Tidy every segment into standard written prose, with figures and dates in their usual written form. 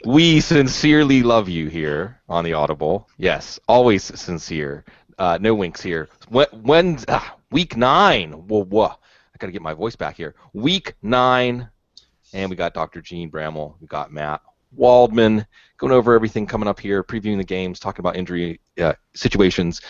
We sincerely love you here on the Audible. Yes, always sincere. No winks here. Week 9? Whoa. I got to get my voice back here. Week 9, and we got Dr. Gene Bramall. We got Matt Waldman going over everything coming up here, previewing the games, talking about injury situations.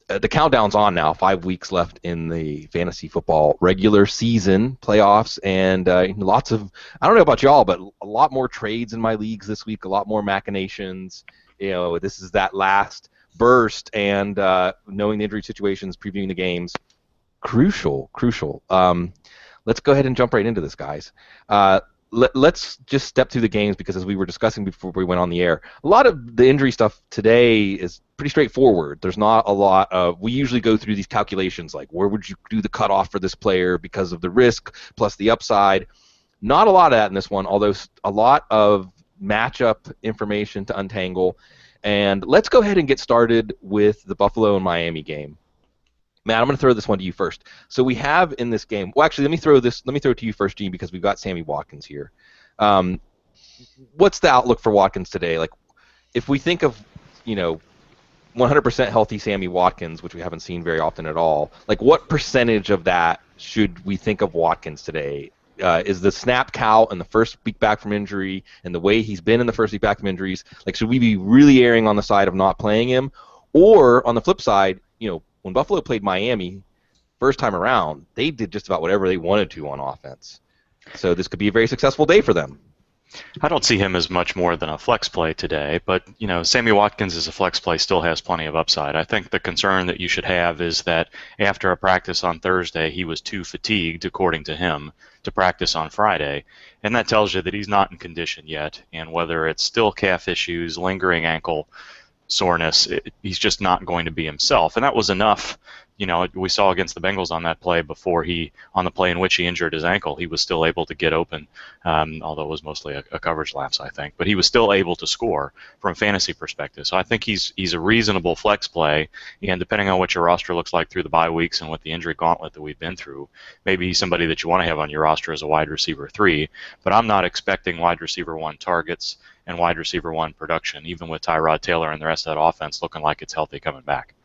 The countdown's on now. 5 weeks left in the fantasy football regular season playoffs, and lots of, I don't know about y'all, but a lot more trades in my leagues this week, a lot more machinations. This is that last burst, and knowing the injury situations, previewing the games, crucial. Let's go ahead and jump right into this, guys. Let's just step through the games, because as we were discussing before we went on the air, a lot of the injury stuff today is pretty straightforward. There's not a lot of, we usually go through these calculations like where would you do the cutoff for this player because of the risk plus the upside. Not a lot of that in this one, although a lot of matchup information to untangle. And let's go ahead and get started with the Buffalo and Miami game. Matt, I'm going to throw this one to you first. So we have in this game. Well, actually, let me throw it to you first, Gene, because we've got Sammy Watkins here. What's the outlook for Watkins today? Like, if we think of, 100% healthy Sammy Watkins, which we haven't seen very often at all, like what percentage of that should we think of Watkins today? Is the snap count and the first week back from injury and the way he's been in the first week back from injuries, like should we be really erring on the side of not playing him? Or on the flip side, when Buffalo played Miami first time around, they did just about whatever they wanted to on offense. So this could be a very successful day for them. I don't see him as much more than a flex play today, but Sammy Watkins as a flex play still has plenty of upside. I think the concern that you should have is that after a practice on Thursday, he was too fatigued, according to him, to practice on Friday, and that tells you that he's not in condition yet. And whether it's still calf issues, lingering ankle soreness, he's just not going to be himself. And that was enough. We saw against the Bengals on that play on the play in which he injured his ankle, he was still able to get open, although it was mostly a coverage lapse, I think. But he was still able to score from a fantasy perspective. So I think he's a reasonable flex play, and depending on what your roster looks like through the bye weeks and with the injury gauntlet that we've been through, maybe he's somebody that you want to have on your roster as a wide receiver 3. But I'm not expecting wide receiver 1 targets and wide receiver 1 production, even with Tyrod Taylor and the rest of that offense looking like it's healthy coming back.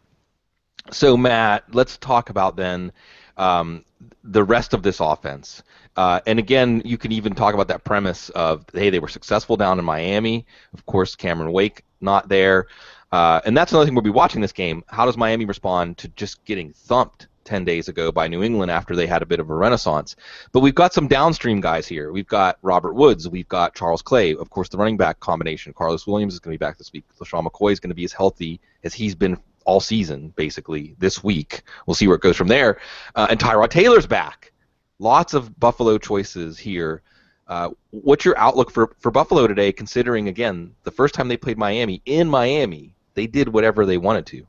So, Matt, let's talk about then the rest of this offense. And again, you can even talk about that premise of, hey, they were successful down in Miami. Of course, Cameron Wake not there. And that's another thing we'll be watching this game. How does Miami respond to just getting thumped 10 days ago by New England after they had a bit of a renaissance? But we've got some downstream guys here. We've got Robert Woods. We've got Charles Clay. Of course, the running back combination. Carlos Williams is going to be back this week. LaShawn McCoy is going to be as healthy as he's been all season, basically, this week. We'll see where it goes from there. And Tyrod Taylor's back. Lots of Buffalo choices here. What's your outlook for Buffalo today, considering, again, the first time they played Miami, in Miami, they did whatever they wanted to?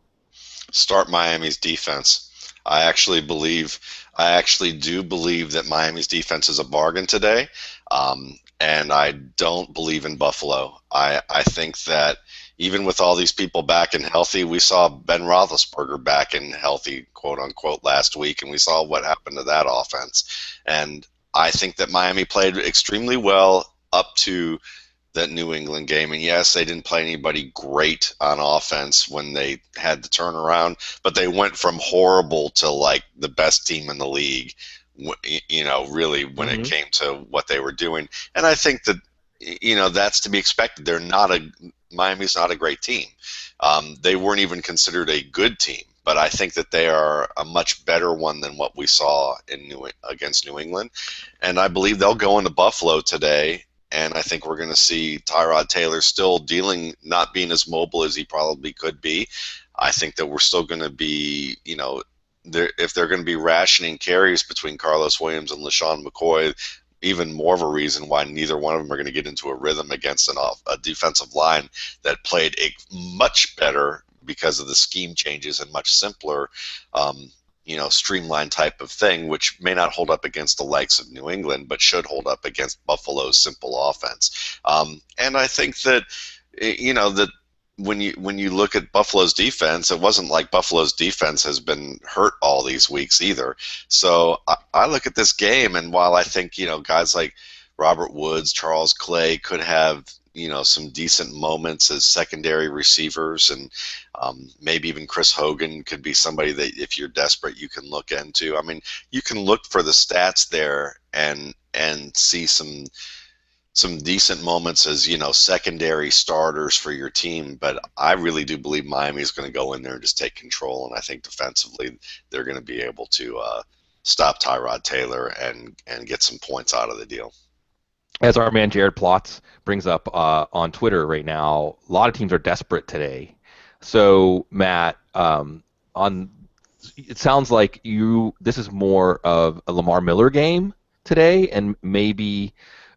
Start Miami's defense. I actually do believe that Miami's defense is a bargain today, and I don't believe in Buffalo. I think that even with all these people back and healthy, we saw Ben Roethlisberger back and healthy, quote unquote, last week, and we saw what happened to that offense. And I think that Miami played extremely well up to that New England game. And yes, they didn't play anybody great on offense when they had the turnaround, but they went from horrible to like the best team in the league, really when it came to what they were doing. And I think that, that's to be expected. Miami's not a great team. They weren't even considered a good team, but I think that they are a much better one than what we saw against New England. And I believe they'll go into Buffalo today, and I think we're going to see Tyrod Taylor still not being as mobile as he probably could be. I think that we're still going to be, if they're going to be rationing carries between Carlos Williams and LaShawn McCoy, even more of a reason why neither one of them are going to get into a rhythm against a defensive line that played much better because of the scheme changes and much simpler, streamlined type of thing, which may not hold up against the likes of New England, but should hold up against Buffalo's simple offense. And I think that, that when you look at Buffalo's defense, it wasn't like Buffalo's defense has been hurt all these weeks either. So I look at this game, and while I think guys like Robert Woods, Charles Clay could have, some decent moments as secondary receivers, and maybe even Chris Hogan could be somebody that if you're desperate you can look into. I mean, you can look for the stats there and see some decent moments as secondary starters for your team, but I really do believe Miami is going to go in there and just take control, and I think defensively they're going to be able to stop Tyrod Taylor and get some points out of the deal. As our man Jared Plotz brings up on Twitter right now, a lot of teams are desperate today. So Matt, on it sounds like this is more of a Lamar Miller game today, and maybe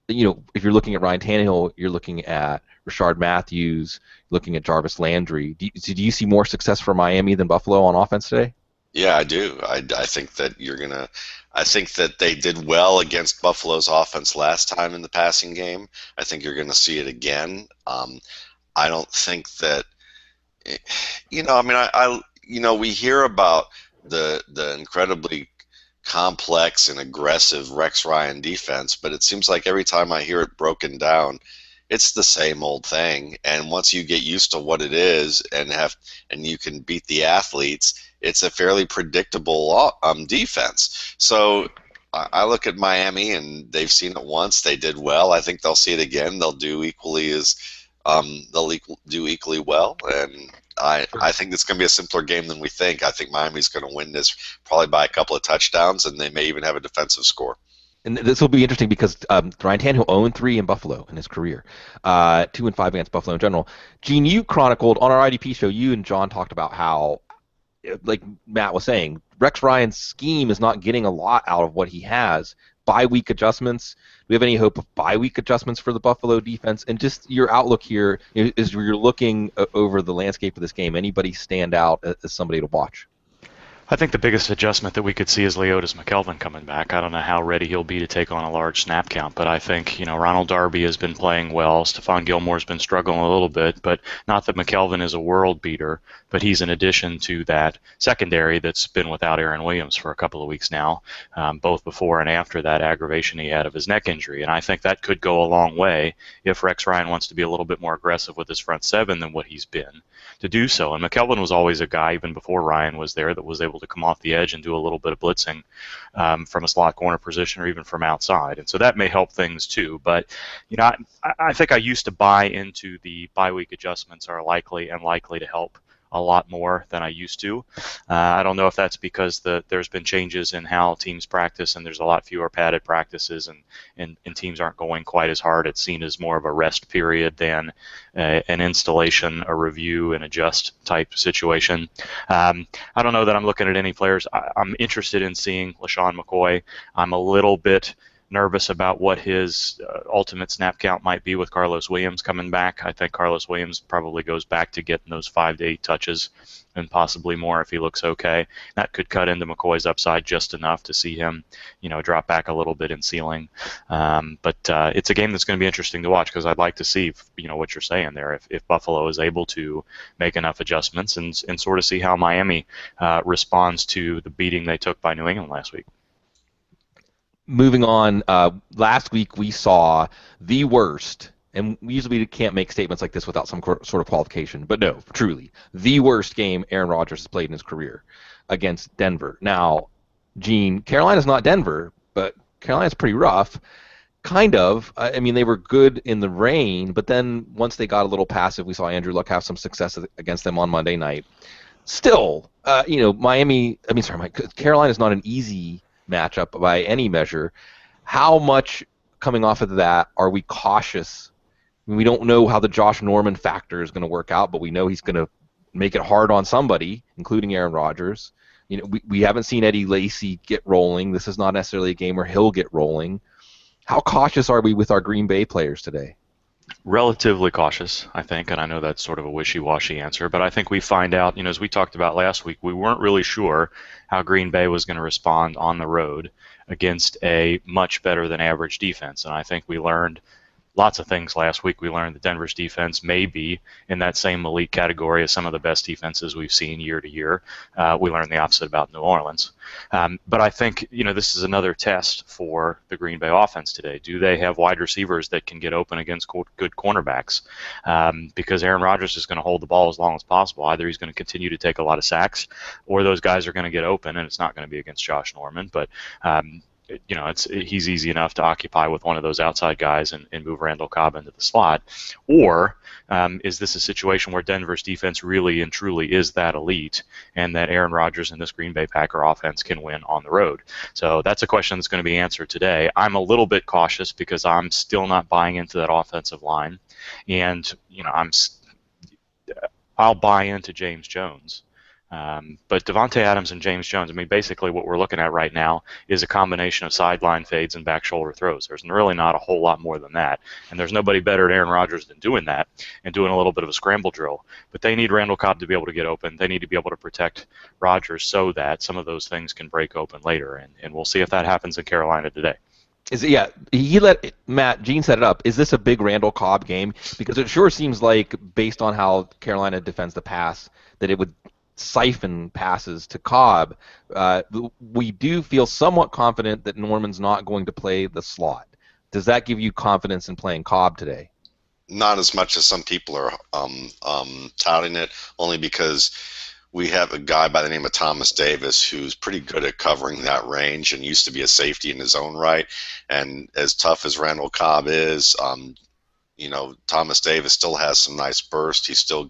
if you're looking at Ryan Tannehill, you're looking at Rashard Matthews, looking at Jarvis Landry. Do you see more success for Miami than Buffalo on offense today? Yeah, I do. I think that I think that they did well against Buffalo's offense last time in the passing game. I think you're gonna see it again. I don't think that, I mean, we hear about the incredibly complex and aggressive Rex Ryan defense, but it seems like every time I hear it broken down, it's the same old thing. And once you get used to what it is and you can beat the athletes, it's a fairly predictable defense. So I look at Miami, and they've seen it once. They did well. I think they'll see it again. They'll do equally well, and I think it's going to be a simpler game than we think. I think Miami's going to win this probably by a couple of touchdowns, and they may even have a defensive score. And this will be interesting because Ryan Tannehill 0-3 in Buffalo in his career, 2-5 against Buffalo in general. Gene, you chronicled on our IDP show. You and John talked about how, like Matt was saying, Rex Ryan's scheme is not getting a lot out of what he has. Bye-week adjustments. Do we have any hope of bye-week adjustments for the Buffalo defense? And just your outlook here, as you're looking over the landscape of this game, anybody stand out as somebody to watch? I think the biggest adjustment that we could see is Leotis McKelvin coming back. I don't know how ready he'll be to take on a large snap count, but I think, Ronald Darby has been playing well. Stephon Gilmore's been struggling a little bit, but not that McKelvin is a world beater, but he's an addition to that secondary that's been without Aaron Williams for a couple of weeks now, both before and after that aggravation he had of his neck injury. And I think that could go a long way if Rex Ryan wants to be a little bit more aggressive with his front seven than what he's been to do so. And McKelvin was always a guy, even before Ryan was there, that was able to come off the edge and do a little bit of blitzing from a slot corner position or even from outside. And so that may help things too. But, I think I used to buy into the bye week adjustments are likely to help a lot more than I used to. I don't know if that's because there's been changes in how teams practice, and there's a lot fewer padded practices, and teams aren't going quite as hard. It's seen as more of a rest period than an installation, a review, and adjust type situation. I don't know that I'm looking at any players. I'm interested in seeing LaShawn McCoy. I'm a little bit nervous about what his ultimate snap count might be with Carlos Williams coming back. I think Carlos Williams probably goes back to getting those 5 to 8 touches and possibly more if he looks okay. That could cut into McCoy's upside just enough to see him, drop back a little bit in ceiling. But it's a game that's going to be interesting to watch because I'd like to see, what you're saying there. If Buffalo is able to make enough adjustments and sort of see how Miami responds to the beating they took by New England last week. Moving on, last week we saw the worst, and we usually can't make statements like this without some sort of qualification, but no, truly, the worst game Aaron Rodgers has played in his career against Denver. Now, Gene, Carolina's not Denver, but Carolina's pretty rough. Kind of. I mean, they were good in the rain, but then once they got a little passive, we saw Andrew Luck have some success against them on Monday night. Still, Carolina's not an easy matchup by any measure. How much coming off of that are we cautious? I mean, we don't know how the Josh Norman factor is going to work out, but we know he's going to make it hard on somebody, including Aaron Rodgers. We haven't seen Eddie Lacy get rolling. This is not necessarily a game where he'll get rolling. How cautious are we with our Green Bay players today? Relatively cautious, I think, and I know that's sort of a wishy-washy answer, but I think we find out, as we talked about last week, we weren't really sure how Green Bay was going to respond on the road against a much better than average defense, and I think we learned lots of things last week. We learned that Denver's defense may be in that same elite category as some of the best defenses we've seen year to year. We learned the opposite about New Orleans. But I think, this is another test for the Green Bay offense today. Do they have wide receivers that can get open against good cornerbacks? Because Aaron Rodgers is going to hold the ball as long as possible. Either he's going to continue to take a lot of sacks, or those guys are going to get open, and it's not going to be against Josh Norman. But he's easy enough to occupy with one of those outside guys and move Randall Cobb into the slot. Or is this a situation where Denver's defense really and truly is that elite, and that Aaron Rodgers and this Green Bay Packer offense can win on the road? So that's a question that's going to be answered today. I'm a little bit cautious because I'm still not buying into that offensive line, and I'll buy into James Jones. But Devontae Adams and James Jones, basically what we're looking at right now is a combination of sideline fades and back shoulder throws. There's really not a whole lot more than that. And there's nobody better at Aaron Rodgers than doing that and doing a little bit of a scramble drill. But they need Randall Cobb to be able to get open. They need to be able to protect Rodgers so that some of those things can break open later. And we'll see if that happens in Carolina today. Gene set it up. Is this a big Randall Cobb game? Because it sure seems like, based on how Carolina defends the pass, that it would siphon passes to Cobb. We do feel somewhat confident that Norman's not going to play the slot. Does that give you confidence in playing Cobb today? Not as much as some people are touting it, only because we have a guy by the name of Thomas Davis who's pretty good at covering that range and used to be a safety in his own right. And as tough as Randall Cobb is, Thomas Davis still has some nice burst. He still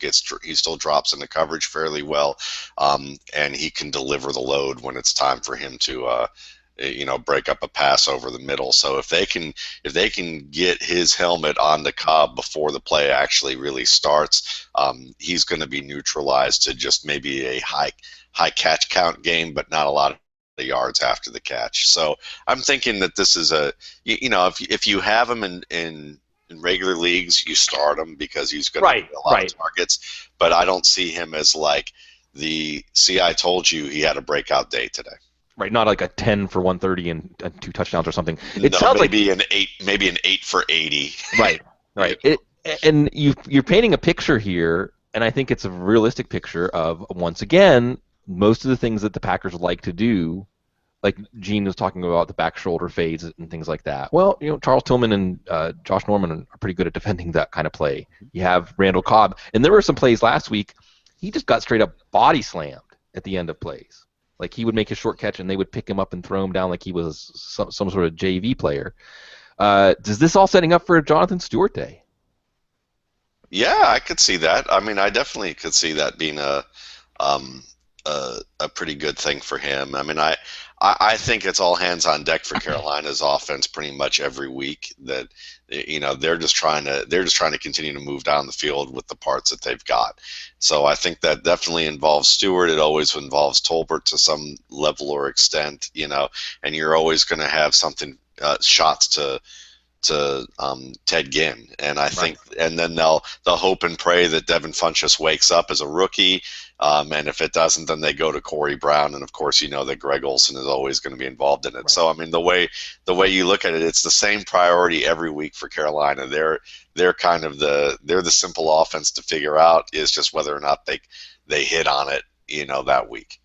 drops into coverage fairly well, and he can deliver the load when it's time for him to, break up a pass over the middle. So if they can get his helmet on the Cobb before the play actually really starts, he's going to be neutralized to just maybe a high catch count game, but not a lot of yards after the catch. So I'm thinking that this is if you have him in regular leagues, you start him because he's going to get a lot of targets. But I don't see him as like I told you he had a breakout day today. Right, not like a 10 for 130 and 2 touchdowns or something. It sounds maybe an 8 for 80. Right. And you're painting a picture here, and I think it's a realistic picture of, once again, most of the things that the Packers like to do. Like Gene was talking about, the back shoulder fades and things like that. Well, Charles Tillman and Josh Norman are pretty good at defending that kind of play. You have Randall Cobb, and there were some plays last week. He just got straight up body slammed at the end of plays. Like, he would make a short catch, and they would pick him up and throw him down like he was some sort of JV player. Does this all setting up for a Jonathan Stewart day? Yeah, I could see that. I definitely could see that being a pretty good thing for him. I think it's all hands on deck for Carolina's offense pretty much every week. That they're just trying to continue to move down the field with the parts that they've got. So I think that definitely involves Stewart. It always involves Tolbert to some level or extent, and you're always going to have something shots to Ted Ginn, and I think, and then they'll hope and pray that Devin Funchess wakes up as a rookie, and if it doesn't, then they go to Corey Brown, and of course that Greg Olsen is always going to be involved in it. Right. So the way you look at it, it's the same priority every week for Carolina. They're kind of the simple offense to figure out, is just whether or not they hit on it that week.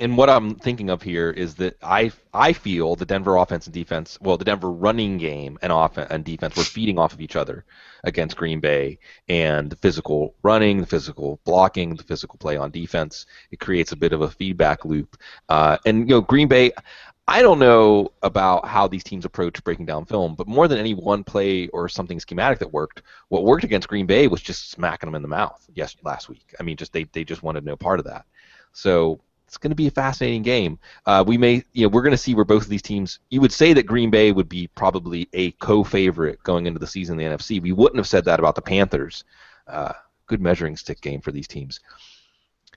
And what I'm thinking of here is that I feel the Denver offense and defense, the Denver running game and offense and defense were feeding off of each other against Green Bay, and the physical running, the physical blocking, the physical play on defense, it creates a bit of a feedback loop. And Green Bay, I don't know about how these teams approach breaking down film, but more than any one play or something schematic that worked, what worked against Green Bay was just smacking them in the mouth last week. They just wanted no part of that. So it's going to be a fascinating game. We're going to see where both of these teams. You would say that Green Bay would be probably a co-favorite going into the season in the NFC. We wouldn't have said that about the Panthers. Good measuring stick game for these teams.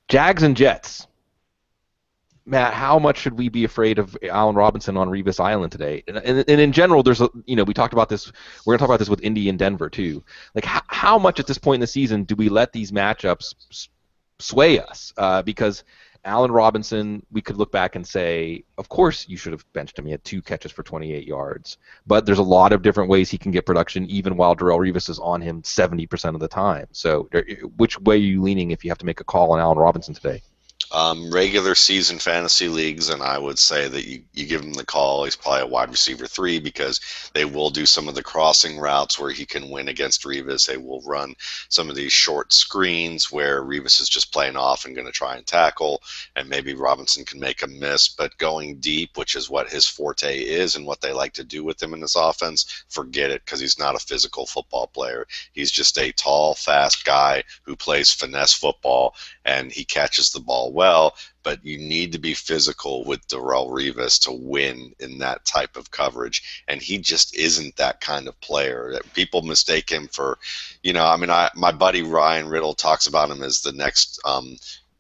Jags and Jets. Matt, how much should we be afraid of Allen Robinson on Revis Island today? And in general, there's we talked about this. We're going to talk about this with Indy and Denver too. Like, how much at this point in the season do we let these matchups sway us? Because Allen Robinson, we could look back and say, of course you should have benched him. He had 2 catches for 28 yards. But there's a lot of different ways he can get production, even while Darrelle Revis is on him 70% of the time. So which way are you leaning if you have to make a call on Allen Robinson today? Regular season fantasy leagues, and I would say that you give him the call. He's probably a wide receiver 3 because they will do some of the crossing routes where he can win against Revis. They will run some of these short screens where Revis is just playing off and going to try and tackle, and maybe Robinson can make a miss. But going deep, which is what his forte is and what they like to do with him in this offense, forget it, because he's not a physical football player. He's just a tall, fast guy who plays finesse football, and he catches the ball well, but you need to be physical with Darrelle Revis to win in that type of coverage, and he just isn't that kind of player. People mistake him for, my buddy Ryan Riddle talks about him as the next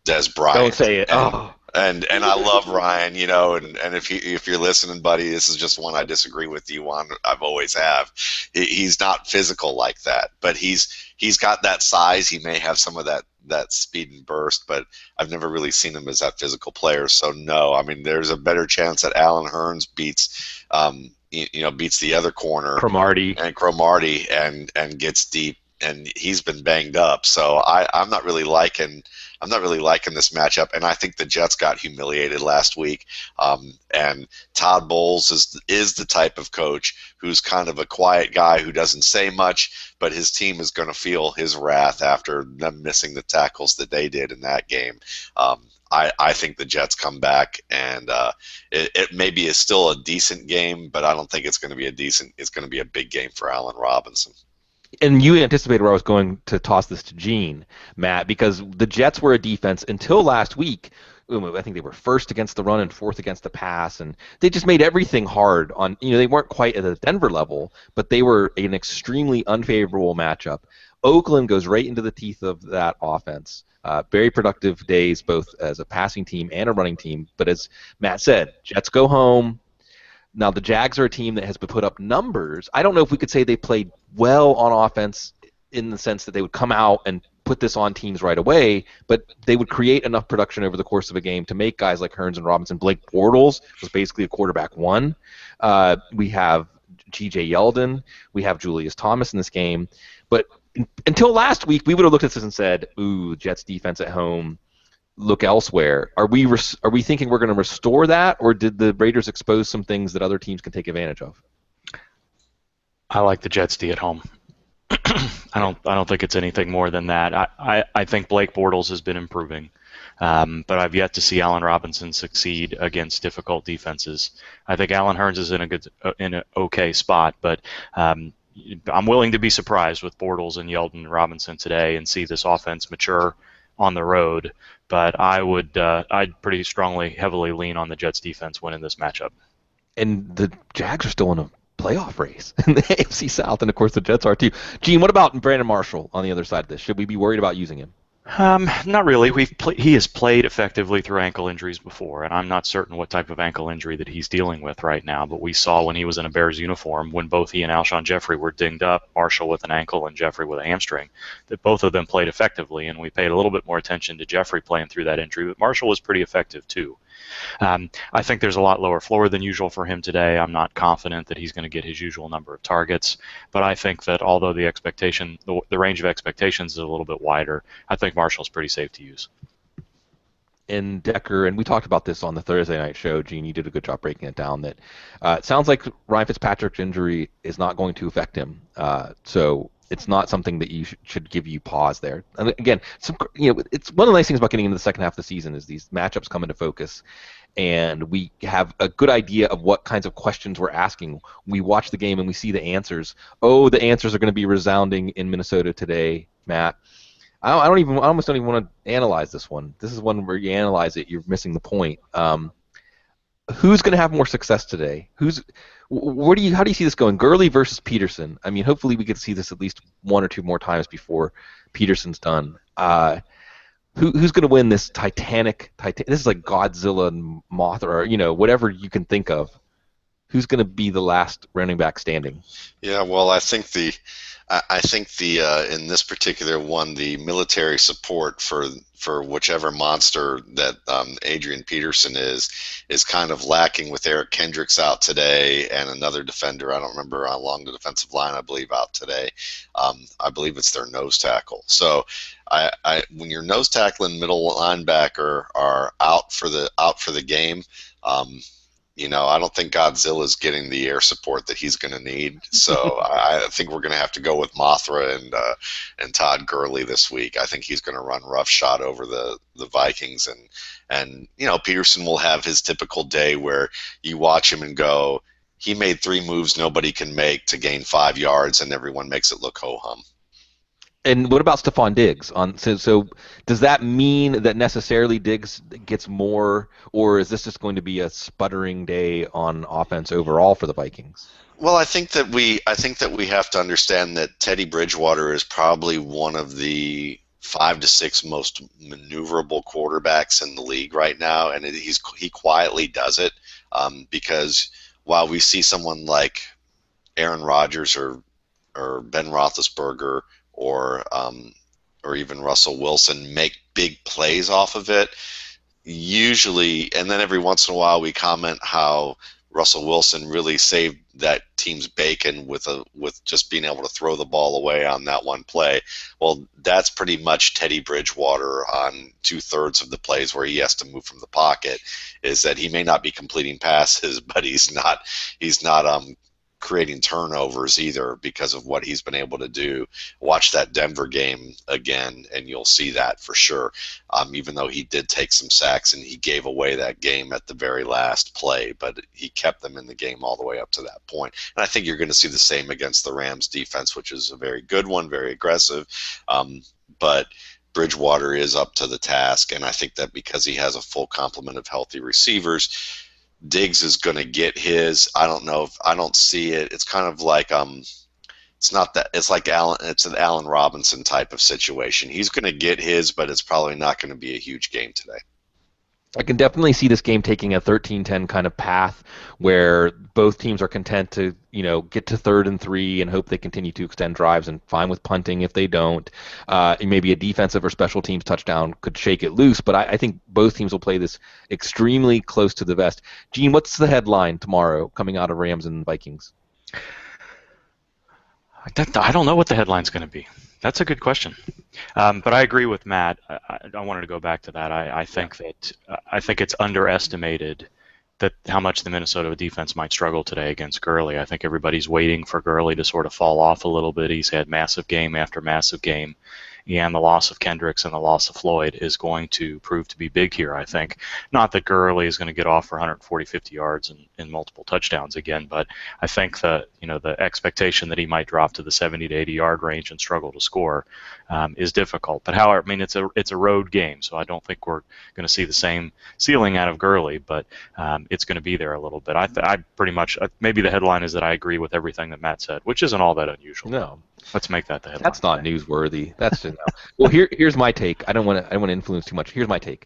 Des Bryant. Don't say it. And I love Ryan, and if you're listening, buddy, this is just one I disagree with you on. I've always have. He's not physical like that, but he's got that size. He may have some of that speed and burst, but I've never really seen him as that physical player. So no, I mean, there's a better chance that Alan Hearns beats the other corner, Cromartie, and gets deep. And he's been banged up, so I'm not really liking this matchup. And I think the Jets got humiliated last week. And Todd Bowles is the type of coach who's kind of a quiet guy who doesn't say much, but his team is going to feel his wrath after them missing the tackles that they did in that game. I think the Jets come back, and it maybe is still a decent game, but I don't think it's going to be it's going to be a big game for Allen Robinson. And you anticipated where I was going to toss this to Gene, Matt, because the Jets were a defense until last week. I think they were first against the run and fourth against the pass, and they just made everything hard on, they weren't quite at the Denver level, but they were an extremely unfavorable matchup. Oakland goes right into the teeth of that offense. Very productive days, both as a passing team and a running team. But as Matt said, Jets go home. Now, the Jags are a team that has put up numbers. I don't know if we could say they played well on offense in the sense that they would come out and put this on teams right away, but they would create enough production over the course of a game to make guys like Hearns and Robinson. Blake Bortles was basically a quarterback 1. We have T.J. Yeldon. We have Julius Thomas in this game. But until last week, we would have looked at this and said, ooh, Jets defense at home. Look elsewhere. Are we thinking we're going to restore that, or did the Raiders expose some things that other teams can take advantage of? I like the Jets D at home. I don't think it's anything more than that. I think Blake Bortles has been improving, but I've yet to see Allen Robinson succeed against difficult defenses. I think Allen Hearns is in an okay spot, but I'm willing to be surprised with Bortles and Yeldon and Robinson today and see this offense mature on the road. But I'd pretty heavily lean on the Jets defense winning this matchup. And the Jags are still in a playoff race in the AFC South, and of course the Jets are too. Gene, what about Brandon Marshall on the other side of this? Should we be worried about using him? Not really. He has played effectively through ankle injuries before, and I'm not certain what type of ankle injury that he's dealing with right now. But we saw when he was in a Bears uniform, when both he and Alshon Jeffrey were dinged up, Marshall with an ankle and Jeffrey with a hamstring, that both of them played effectively, and we paid a little bit more attention to Jeffrey playing through that injury, but Marshall was pretty effective too. I think there's a lot lower floor than usual for him today. I'm not confident that he's going to get his usual number of targets, but I think that although the range of expectations is a little bit wider, I think Marshall's pretty safe to use. And Decker, and we talked about this on the Thursday night show, Gene, you did a good job breaking it down, that it sounds like Ryan Fitzpatrick's injury is not going to affect him. So it's not something that should give you pause there. And again, it's one of the nice things about getting into the second half of the season is these matchups come into focus, and we have a good idea of what kinds of questions we're asking. We watch the game and we see the answers. Oh, the answers are going to be resounding in Minnesota today, Matt. I almost don't even want to analyze this one. This is one where you analyze it, you're missing the point. Who's going to have more success today? How do you see this going? Gurley versus Peterson. I mean, hopefully we get to see this at least one or two more times before Peterson's done. Who's going to win this Titanic? This is like Godzilla and Mothra, or whatever you can think of. Who's going to be the last running back standing? Yeah, well, I think I think the in this particular one, the military support for whichever monster that Adrian Peterson is kind of lacking with Eric Kendricks out today and another defender. I don't remember along the defensive line. I believe out today. I believe it's their nose tackle. So when your nose tackle and middle linebacker are out for the game. I don't think Godzilla is getting the air support that he's going to need. So I think we're going to have to go with Mothra and Todd Gurley this week. I think he's going to run roughshod over the Vikings, and Peterson will have his typical day where you watch him and go, he made 3 moves nobody can make to gain 5 yards, and everyone makes it look ho hum. And what about Stephon Diggs? So does that mean that necessarily Diggs gets more, or is this just going to be a sputtering day on offense overall for the Vikings? Well, I think that we have to understand that Teddy Bridgewater is probably one of the 5 to 6 most maneuverable quarterbacks in the league right now, and he quietly does it because while we see someone like Aaron Rodgers or Ben Roethlisberger or even Russell Wilson make big plays off of it, usually, and then every once in a while we comment how Russell Wilson really saved that team's bacon with just being able to throw the ball away on that one play. Well, that's pretty much Teddy Bridgewater on 2/3 of the plays where he has to move from the pocket. Is that he may not be completing passes, but he's not creating turnovers either because of what he's been able to do. Watch that Denver game again, and you'll see that for sure. Even though he did take some sacks and he gave away that game at the very last play, but he kept them in the game all the way up to that point. And I think you're going to see the same against the Rams defense, which is a very good one, very aggressive. But Bridgewater is up to the task, and I think that because he has a full complement of healthy receivers, Diggs is going to get his. I don't know if I don't see it. It's kind of like it's not that it's like Allen. It's an Allen Robinson type of situation. He's going to get his, but it's probably not going to be a huge game today. I can definitely see this game taking a 13-10 kind of path where both teams are content to, get to 3rd and 3 and hope they continue to extend drives and fine with punting if they don't. Maybe a defensive or special teams touchdown could shake it loose, but I think both teams will play this extremely close to the vest. Gene, what's the headline tomorrow coming out of Rams and Vikings? I don't know what the headline's going to be. That's a good question. But I agree with Matt. I wanted to go back to that. I think it's underestimated that how much the Minnesota defense might struggle today against Gurley. I think everybody's waiting for Gurley to sort of fall off a little bit. He's had massive game after massive game. And the loss of Kendricks and the loss of Floyd is going to prove to be big here, I think. Not that Gurley is going to get off for 140, 50 yards and multiple touchdowns again, but I think the expectation that he might drop to the 70 to 80 yard range and struggle to score is difficult. But however, I mean, it's a road game, so I don't think we're going to see the same ceiling out of Gurley, but it's going to be there a little bit. I pretty much maybe the headline is that I agree with everything that Matt said, which isn't all that unusual. No. Let's make that the headline. That's not newsworthy. That's just, well. Here's my take. I don't want to influence too much. Here's my take.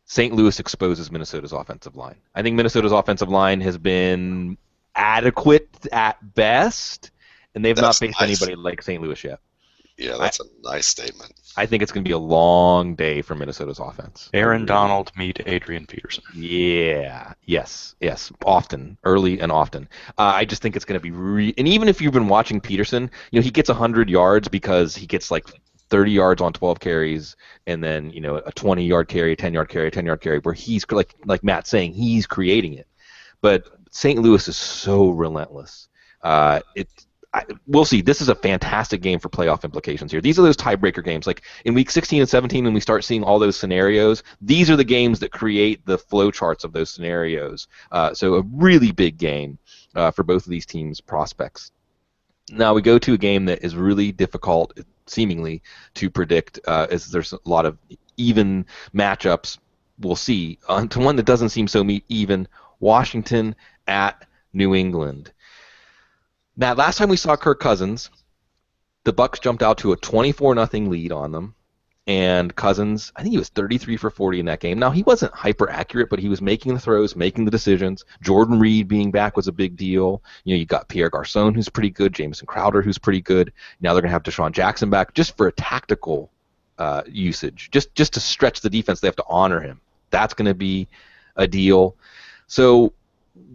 St. Louis exposes Minnesota's offensive line. I think Minnesota's offensive line has been adequate at best, and they've not faced anybody like St. Louis yet. Yeah, that's a nice statement. I think it's going to be a long day for Minnesota's offense. Aaron Donald meet Adrian Peterson. Yeah. Yes. Often, early and often. I just think it's going to be and even if you've been watching Peterson, he gets 100 yards because he gets like 30 yards on 12 carries, and then a 20-yard carry, a 10-yard carry, a 10-yard carry, where he's like Matt's saying, he's creating it. But St. Louis is so relentless. We'll see. This is a fantastic game for playoff implications here. These are those tiebreaker games. Like in week 16 and 17, when we start seeing all those scenarios, these are the games that create the flow charts of those scenarios. So a really big game for both of these teams' prospects. Now we go to a game that is really difficult, seemingly, to predict, as there's a lot of even matchups. We'll see. On to one that doesn't seem so even, Washington at New England. Now, last time we saw Kirk Cousins, the Bucs jumped out to a 24-0 lead on them, And Cousins, I think he was 33 for 40 in that game. Now, he wasn't hyper accurate, but he was making the throws, making the decisions. Jordan Reed being back was a big deal. You got Pierre Garcon, who's pretty good, Jamison Crowder, who's pretty good. Now they're going to have Deshaun Jackson back just for a tactical usage, just to stretch the defense. They have to honor him. That's going to be a deal. So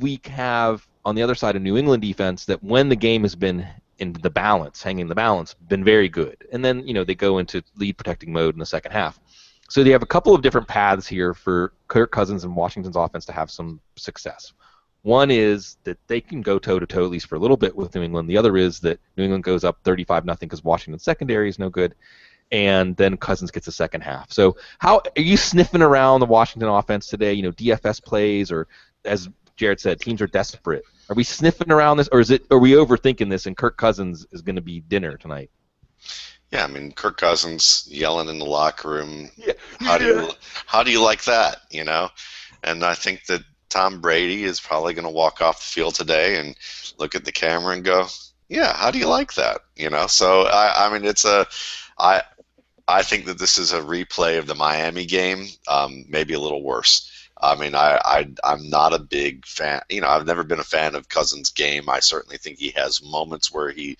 we have on the other side a New England defense that when the game has been in the balance, hanging the balance, been very good. And then, they go into lead protecting mode in the second half. So they have a couple of different paths here for Kirk Cousins and Washington's offense to have some success. One is that they can go toe-to-toe at least for a little bit with New England. The other is that New England goes up 35-0 because Washington's secondary is no good, and then Cousins gets the second half. So how are you sniffing around the Washington offense today? DFS plays, or as Jared said, teams are desperate. Are we sniffing around this, or are we overthinking this, and Kirk Cousins is going to be dinner tonight? Yeah, I mean, Kirk Cousins yelling in the locker room. Yeah. How do you like that? And I think that Tom Brady is probably going to walk off the field today and look at the camera and go, "Yeah, how do you like that?" So I mean, I think that this is a replay of the Miami game, maybe a little worse. I mean, I'm not a big fan. I've never been a fan of Cousins' game. I certainly think he has moments where he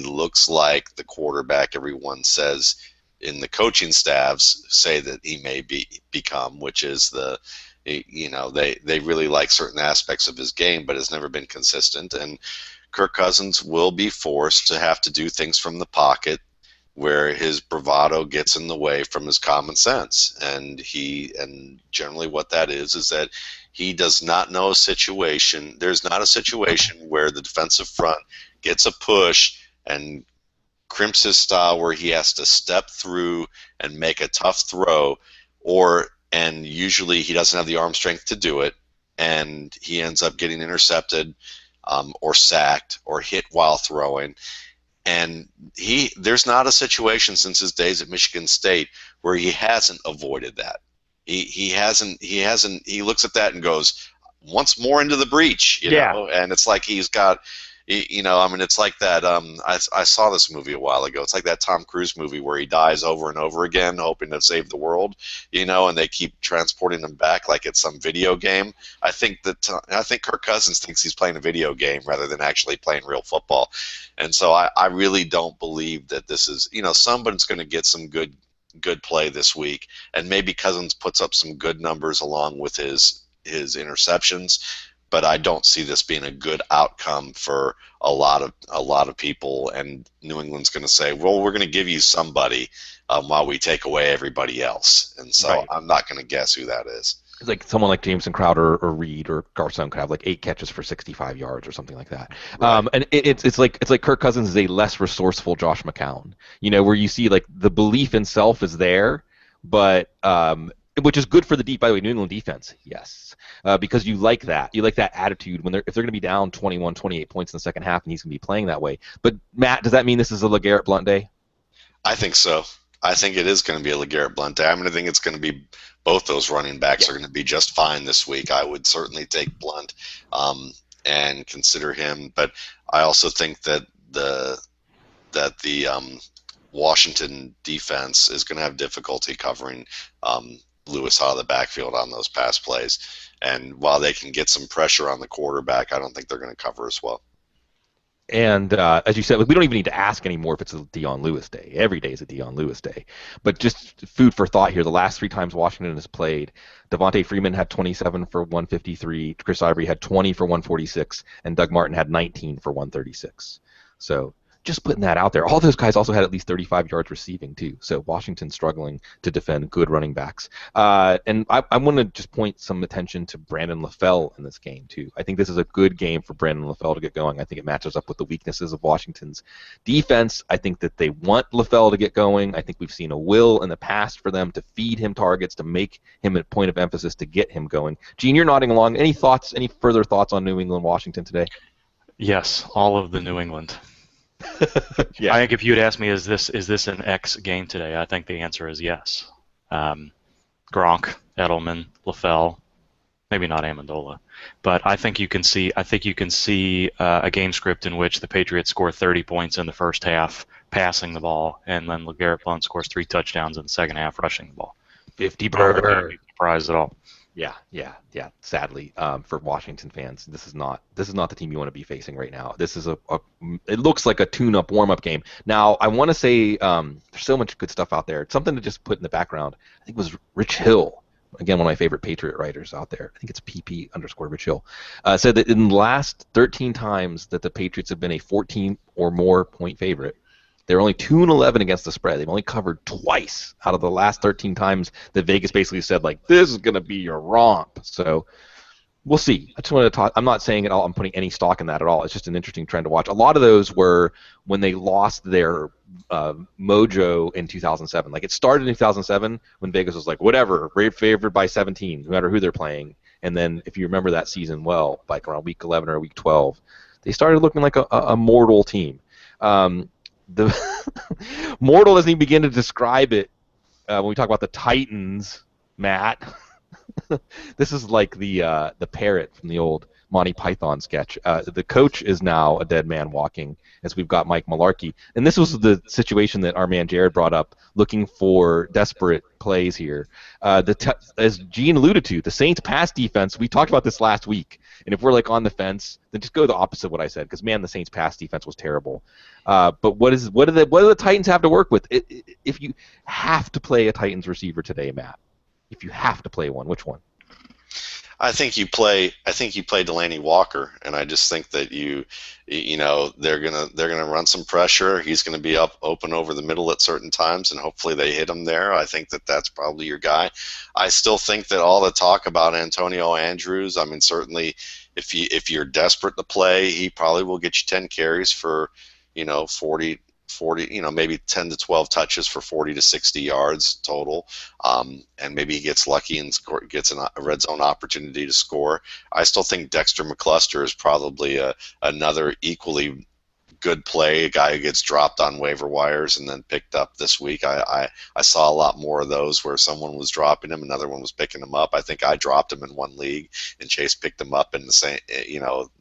looks like the quarterback everyone says in the coaching staffs say that he may become, which is they really like certain aspects of his game, but has never been consistent. And Kirk Cousins will be forced to have to do things from the pocket where his bravado gets in the way from his common sense. And generally what that is that he does not know a situation. There's not a situation where the defensive front gets a push and crimps his style where he has to step through and make a tough throw, and usually he doesn't have the arm strength to do it, and he ends up getting intercepted or sacked or hit while throwing. And there's not a situation since his days at Michigan State where he hasn't avoided that. He looks at that and goes, once more into the breach, and it's like he's got, I mean, it's like that. I saw this movie a while ago. It's like that Tom Cruise movie where he dies over and over again, hoping to save the world, and they keep transporting him back like it's some video game. I think Kirk Cousins thinks he's playing a video game rather than actually playing real football, and so I really don't believe that this is, someone's going to get some good play this week, and maybe Cousins puts up some good numbers along with his interceptions. But I don't see this being a good outcome for a lot of people, and New England's going to say, "Well, we're going to give you somebody while we take away everybody else," and so right. I'm not going to guess who that is. It's like someone like Jamison Crowder or Reed or Garcon could have like 8 catches for 65 yards or something like that. Right. And it's like Kirk Cousins is a less resourceful Josh McCown, where you see like the belief in self is there, but which is good for the by the way, New England defense, yes, because you like that attitude when if they're going to be down 21, 28 points in the second half, and he's going to be playing that way. But Matt, does that mean this is a LeGarrette Blount day? I think so. I think it is going to be a LeGarrette Blount day. I mean, I think it's going to be both those running backs are going to be just fine this week. I would certainly take Blount and consider him, but I also think that the Washington defense is going to have difficulty covering Lewis out of the backfield on those pass plays. And while they can get some pressure on the quarterback, I don't think they're going to cover as well. And as you said, we don't even need to ask anymore if it's a Dion Lewis day. Every day is a Dion Lewis day. But just food for thought here, the last 3 times Washington has played, Devontae Freeman had 27 for 153, Chris Ivory had 20 for 146, and Doug Martin had 19 for 136. So just putting that out there. All those guys also had at least 35 yards receiving, too. So Washington struggling to defend good running backs. And I want to just point some attention to Brandon LaFell in this game, too. I think this is a good game for Brandon LaFell to get going. I think it matches up with the weaknesses of Washington's defense. I think that they want LaFell to get going. I think we've seen a will in the past for them to feed him targets, to make him a point of emphasis to get him going. Gene, you're nodding along. Any further thoughts on New England, Washington today? Yes, all of the New England. Yeah. I think if you'd asked me, is this an X game today? I think the answer is yes. Gronk, Edelman, LaFell, maybe not Amendola, but I think you can see a game script in which the Patriots score 30 points in the first half, passing the ball, and then LeGarrette Blount scores 3 touchdowns in the second half rushing the ball. 50 I wouldn't burger. be surprised at all. Yeah. Sadly, for Washington fans, this is not the team you want to be facing right now. This is it looks like a tune-up warm-up game. Now, I want to say there's so much good stuff out there. Something to just put in the background. I think it was Rich Hill, again one of my favorite Patriot writers out there. I think it's PP_Rich Hill, said that in the last 13 times that the Patriots have been a 14 or more point favorite, they're only 2-11 against the spread. They've only covered twice out of the last 13 times that Vegas basically said, like, this is going to be your romp. So we'll see. I just wanted to talk. I'm not saying at all I'm putting any stock in that at all. It's just an interesting trend to watch. A lot of those were when they lost their mojo in 2007. Like, it started in 2007 when Vegas was like, whatever, we're favored by 17, no matter who they're playing. And then if you remember that season well, like around week 11 or week 12, they started looking like a mortal team. The mortal doesn't even begin to describe it when we talk about the Titans, Matt. This is like the parrot from the old Monty Python sketch. The coach is now a dead man walking, as we've got Mike Mularkey. And this was the situation that our man Jared brought up, looking for desperate plays here. As Gene alluded to, the Saints' pass defense, we talked about this last week. And if we're like on the fence, then just go the opposite of what I said, because man, the Saints' pass defense was terrible. But what do the Titans have to work with? If you have to play a Titans receiver today, Matt, if you have to play one, which one? I think you play Delaney Walker, and I just think that they're gonna run some pressure. He's gonna be up open over the middle at certain times, and hopefully they hit him there. I think that that's probably your guy. I still think that all the talk about Antonio Andrews, I mean, certainly if you're desperate to play, he probably will get you 10 carries for 40, maybe 10 to 12 touches for 40 to 60 yards total, and maybe he gets lucky and gets a red zone opportunity to score. I still think Dexter McCluster is probably another equally good play, a guy who gets dropped on waiver wires and then picked up this week. I saw a lot more of those where someone was dropping him, another one was picking him up. I think I dropped him in one league, and Chase picked him up in the same,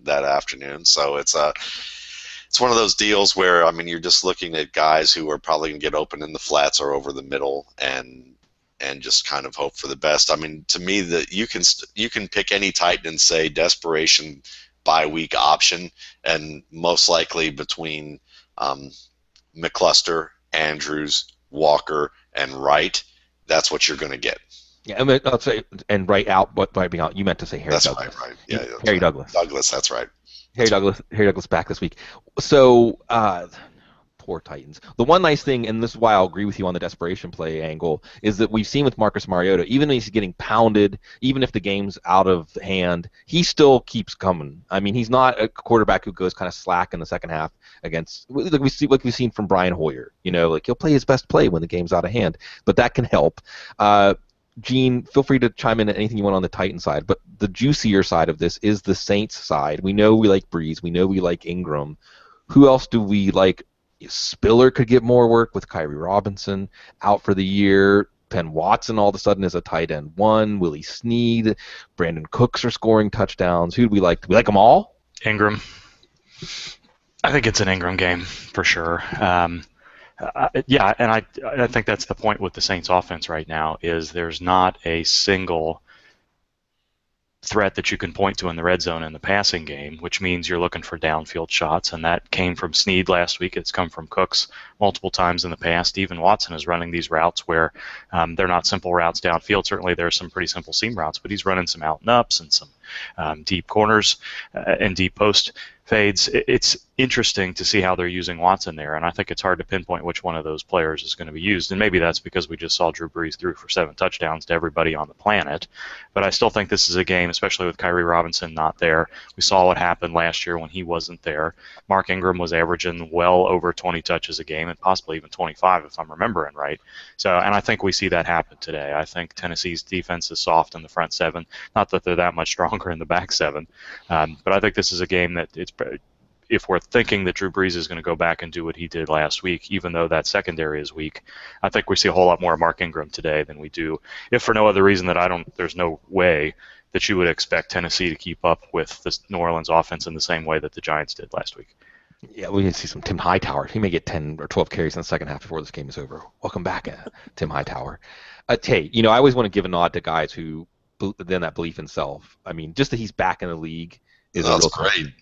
that afternoon. So it's one of those deals where, I mean, you're just looking at guys who are probably going to get open in the flats or over the middle, and just kind of hope for the best. I mean, to me, that you can pick any Titan and say desperation bye-week option, and most likely between McCluster, Andrews, Walker, and Wright, that's what you're going to get. Yeah, I mean, I'll say, and Wright out, but Wright being out, you meant to say Harry That's Douglas. right. Yeah, Harry Douglas. Douglas, that's right. Harry Douglas back this week. So, poor Titans. The one nice thing, and this is why I'll agree with you on the desperation play angle, is that we've seen with Marcus Mariota, even if he's getting pounded, even if the game's out of hand, he still keeps coming. I mean, he's not a quarterback who goes kind of slack in the second half against, like we've seen from Brian Hoyer. Like, he'll play his best play when the game's out of hand, but that can help. Gene, feel free to chime in at anything you want on the Titan side, but the juicier side of this is the Saints side. We know we like Breeze. We know we like Ingram. Who else do we like? Spiller could get more work with Kyrie Robinson out for the year. Penn Watson all of a sudden is a tight end one. Willie Snead, Brandon Cooks are scoring touchdowns. Who do we like? Do we like them all? Ingram. I think it's an Ingram game for sure. Yeah, and I think that's the point with the Saints offense right now, is there's not a single threat that you can point to in the red zone in the passing game, which means you're looking for downfield shots, and that came from Snead last week. It's come from Cooks multiple times in the past. Even Watson is running these routes where they're not simple routes downfield. Certainly there's some pretty simple seam routes, but he's running some out and ups and some deep corners and deep post fades. It's interesting to see how they're using Watson there, and I think it's hard to pinpoint which one of those players is going to be used, and maybe that's because we just saw Drew Brees through for 7 touchdowns to everybody on the planet, but I still think this is a game, especially with Kyrie Robinson not there. We saw what happened last year when he wasn't there. Mark Ingram was averaging well over 20 touches a game, and possibly even 25 if I'm remembering right. So, and I think we see that happen today. I think Tennessee's defense is soft in the front 7, not that they're that much stronger in the back 7, but I think this is a game that if we're thinking that Drew Brees is going to go back and do what he did last week, even though that secondary is weak, I think we see a whole lot more of Mark Ingram today than we do, if for no other reason that there's no way that you would expect Tennessee to keep up with this New Orleans offense in the same way that the Giants did last week. Yeah, we need to see some Tim Hightower. He may get 10 or 12 carries in the second half before this game is over. Welcome back, Tim Hightower. Tay, I always want to give a nod to guys who then that belief in self. I mean, just that he's back in the league is a That's real great. testament.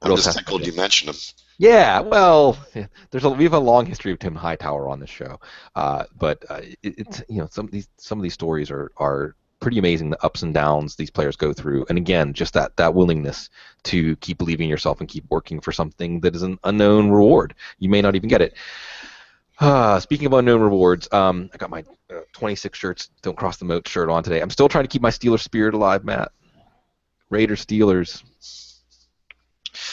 I'm Real just testament tickled to you him. mentioned him. Yeah, well, we have a long history of Tim Hightower on this show, but it's some of these stories are pretty amazing. The ups and downs these players go through, and again, just that willingness to keep believing in yourself and keep working for something that is an unknown reward. You may not even get it. Speaking of unknown rewards, I got my 26 shirts don't cross the moat shirt on today. I'm still trying to keep my Steelers spirit alive, Matt. Raiders Steelers.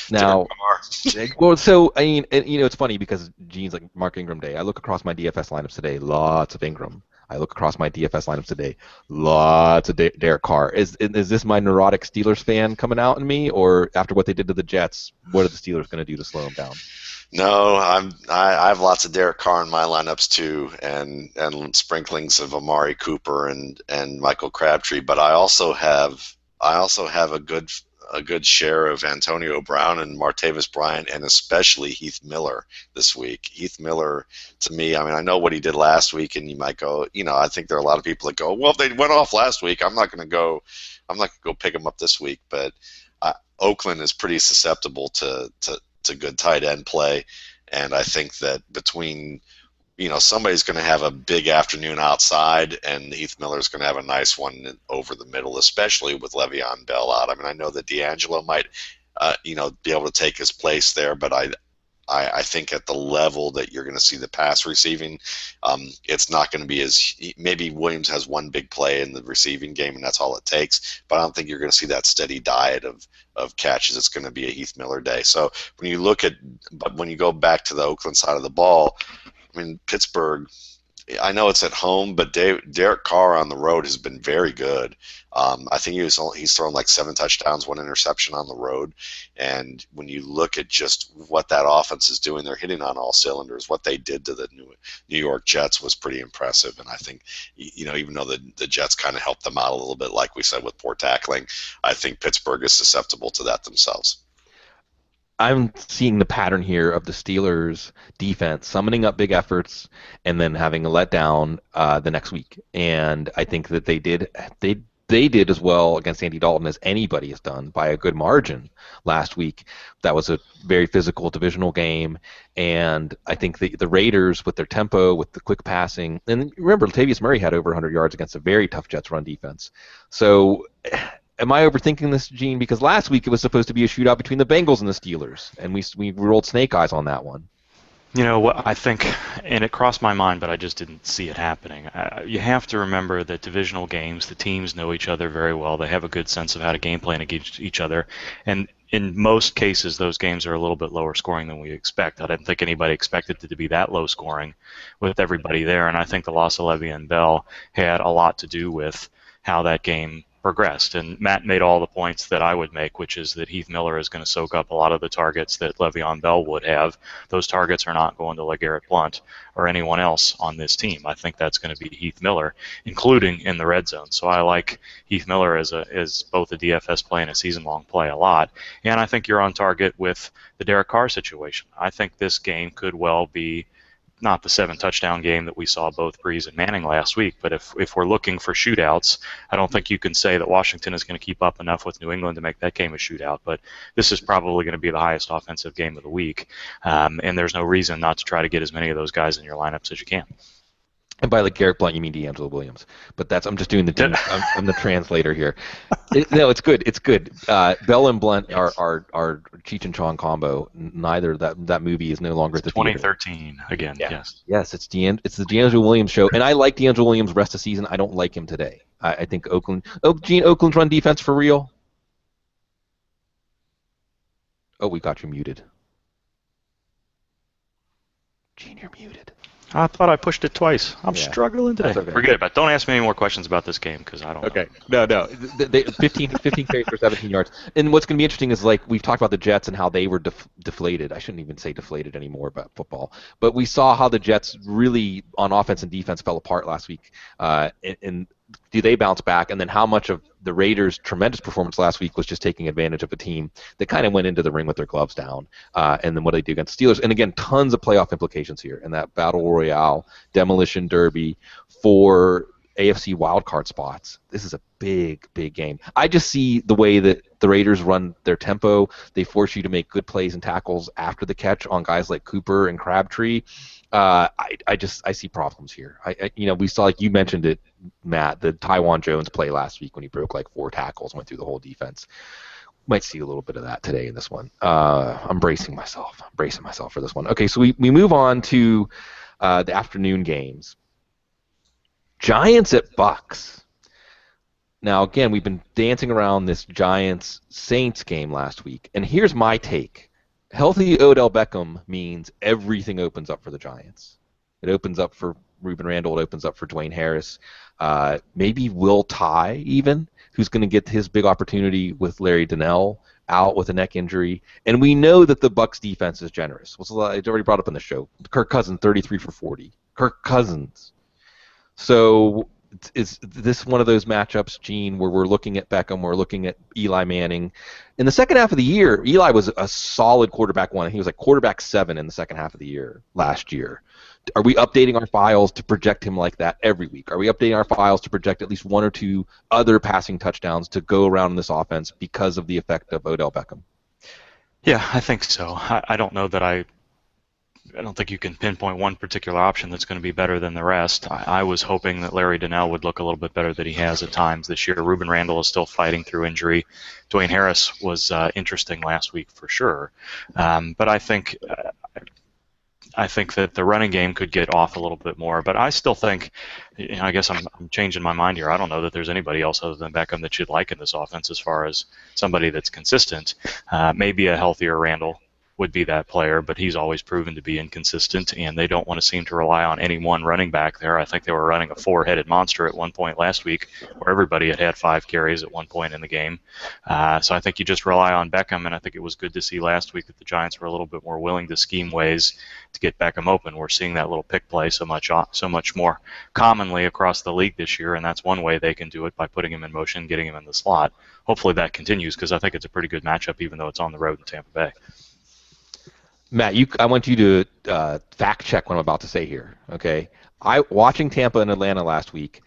Derek Now, Carr. well, so I mean, it's funny because Gene's like Mark Ingram Day. I look across my DFS lineups today, lots of Ingram. I look across my DFS lineups today, lots of Derek Carr. Is this my neurotic Steelers fan coming out in me, or after what they did to the Jets, what are the Steelers going to do to slow them down? No, I have lots of Derek Carr in my lineups too, and sprinklings of Amari Cooper and Michael Crabtree. But I also have a good share of Antonio Brown and Martavis Bryant, and especially Heath Miller this week. Heath Miller, to me, I mean, I know what he did last week, and you might go, I think there are a lot of people that go, well, if they went off last week, I'm not going to go pick him up this week. But Oakland is pretty susceptible to good tight end play, and I think that between somebody's going to have a big afternoon outside, and Heath Miller's going to have a nice one over the middle, especially with Le'Veon Bell out. I mean, I know that D'Angelo might, be able to take his place there, but I think at the level that you're going to see the pass receiving, it's not going to be as maybe Williams has one big play in the receiving game, and that's all it takes. But I don't think you're going to see that steady diet of catches. It's going to be a Heath Miller day. So when you go back to the Oakland side of the ball, I mean, Pittsburgh, I know it's at home, but Derek Carr on the road has been very good. I think he's thrown like 7 touchdowns, 1 interception on the road. And when you look at just what that offense is doing, they're hitting on all cylinders. What they did to the New York Jets was pretty impressive. And I think, even though the Jets kind of helped them out a little bit, like we said, with poor tackling, I think Pittsburgh is susceptible to that themselves. I'm seeing the pattern here of the Steelers defense summoning up big efforts and then having a letdown the next week. And I think that they did as well against Andy Dalton as anybody has done by a good margin last week. That was a very physical divisional game, and I think the Raiders with their tempo, with the quick passing, and remember Latavius Murray had over 100 yards against a very tough Jets run defense. So am I overthinking this, Gene? Because last week it was supposed to be a shootout between the Bengals and the Steelers, and we rolled snake eyes on that one. You know what I think, and it crossed my mind, but I just didn't see it happening. You have to remember that divisional games, the teams know each other very well. They have a good sense of how to game plan against each other, and in most cases, those games are a little bit lower scoring than we expect. I didn't think anybody expected it to be that low scoring with everybody there, and I think the loss of Le'Veon Bell had a lot to do with how that game progressed. And Matt made all the points that I would make, which is that Heath Miller is going to soak up a lot of the targets that Le'Veon Bell would have. Those targets are not going to LeGarrette Blount or anyone else on this team. I think that's going to be Heath Miller, including in the red zone. So I like Heath Miller as both a DFS play and a season-long play a lot. And I think you're on target with the Derek Carr situation. I think this game could well be not the 7 touchdown game that we saw both Breeze and Manning last week, but if we're looking for shootouts, I don't think you can say that Washington is going to keep up enough with New England to make that game a shootout, but this is probably going to be the highest offensive game of the week, and there's no reason not to try to get as many of those guys in your lineups as you can. And by LeGarrette Blount, you mean D'Angelo Williams, but I'm just doing I'm the translator here. No, it's good. It's good. Bell and Blunt are Cheech and Chong combo. Neither that movie is no longer at the theater. 2013 again. Yeah. Yes. Yes, it's the D'Angelo Williams show, and I like D'Angelo Williams rest of season. I don't like him today. I think Oakland's run defense for real. Oh, we got you muted. Gene, you're muted. I thought I pushed it twice. I'm Yeah. struggling today. That's okay. Forget about it. Don't ask me any more questions about this game because I don't know. Okay. No. 15 carries for 17 yards. And what's going to be interesting is, like, we've talked about the Jets and how they were deflated. I shouldn't even say deflated anymore about football. But we saw how the Jets really, on offense and defense, fell apart last week. And do they bounce back? And then how much of the Raiders' tremendous performance last week was just taking advantage of a team that kind of went into the ring with their gloves down? And then what they do against the Steelers. And again, tons of playoff implications here in that battle royale, demolition derby for AFC wildcard spots. This is a big, big game. I just see the way that the Raiders run their tempo. They force you to make good plays and tackles after the catch on guys like Cooper and Crabtree. I see problems here. We saw, like you mentioned it, Matt, the Tywan Jones play last week when he broke like 4 tackles, went through the whole defense. Might see a little bit of that today in this one. I'm bracing myself for this one. Okay, so we move on to the afternoon games. Giants at Bucks. Now, again, we've been dancing around this Giants-Saints game last week, and here's my take. Healthy Odell Beckham means everything opens up for the Giants. It opens up for Reuben Randall. It opens up for Dwayne Harris. Maybe Will Tye even, who's going to get his big opportunity with Larry Donnell out with a neck injury. And we know that the Bucs defense is generous. It's already brought up in the show. Kirk Cousins, 33 for 40. Kirk Cousins. So is this one of those matchups, Gene, where we're looking at Beckham, we're looking at Eli Manning? In the second half of the year, Eli was a solid quarterback 1. He was like quarterback 7 in the second half of the year last year. Are we updating our files to project him like that every week? Are we updating our files to project at least 1 or 2 other passing touchdowns to go around in this offense because of the effect of Odell Beckham? Yeah, I think so. I don't know that I don't think you can pinpoint one particular option that's going to be better than the rest. I was hoping that Larry Donnell would look a little bit better than he has at times this year. Reuben Randall is still fighting through injury. Dwayne Harris was interesting last week for sure. But I think that the running game could get off a little bit more. But I still think, I guess I'm changing my mind here. I don't know that there's anybody else other than Beckham that you'd like in this offense as far as somebody that's consistent. Maybe a healthier Randall would be that player, but he's always proven to be inconsistent, and they don't want to seem to rely on any one running back there. I think they were running a 4-headed monster at one point last week where everybody had 5 carries at one point in the game. So I think you just rely on Beckham, and I think it was good to see last week that the Giants were a little bit more willing to scheme ways to get Beckham open. We're seeing that little pick play so much more commonly across the league this year, and that's one way they can do it, by putting him in motion, getting him in the slot. Hopefully that continues, because I think it's a pretty good matchup even though it's on the road in Tampa Bay. Matt, I want you to fact check what I'm about to say here. Okay, watching Tampa and Atlanta last week,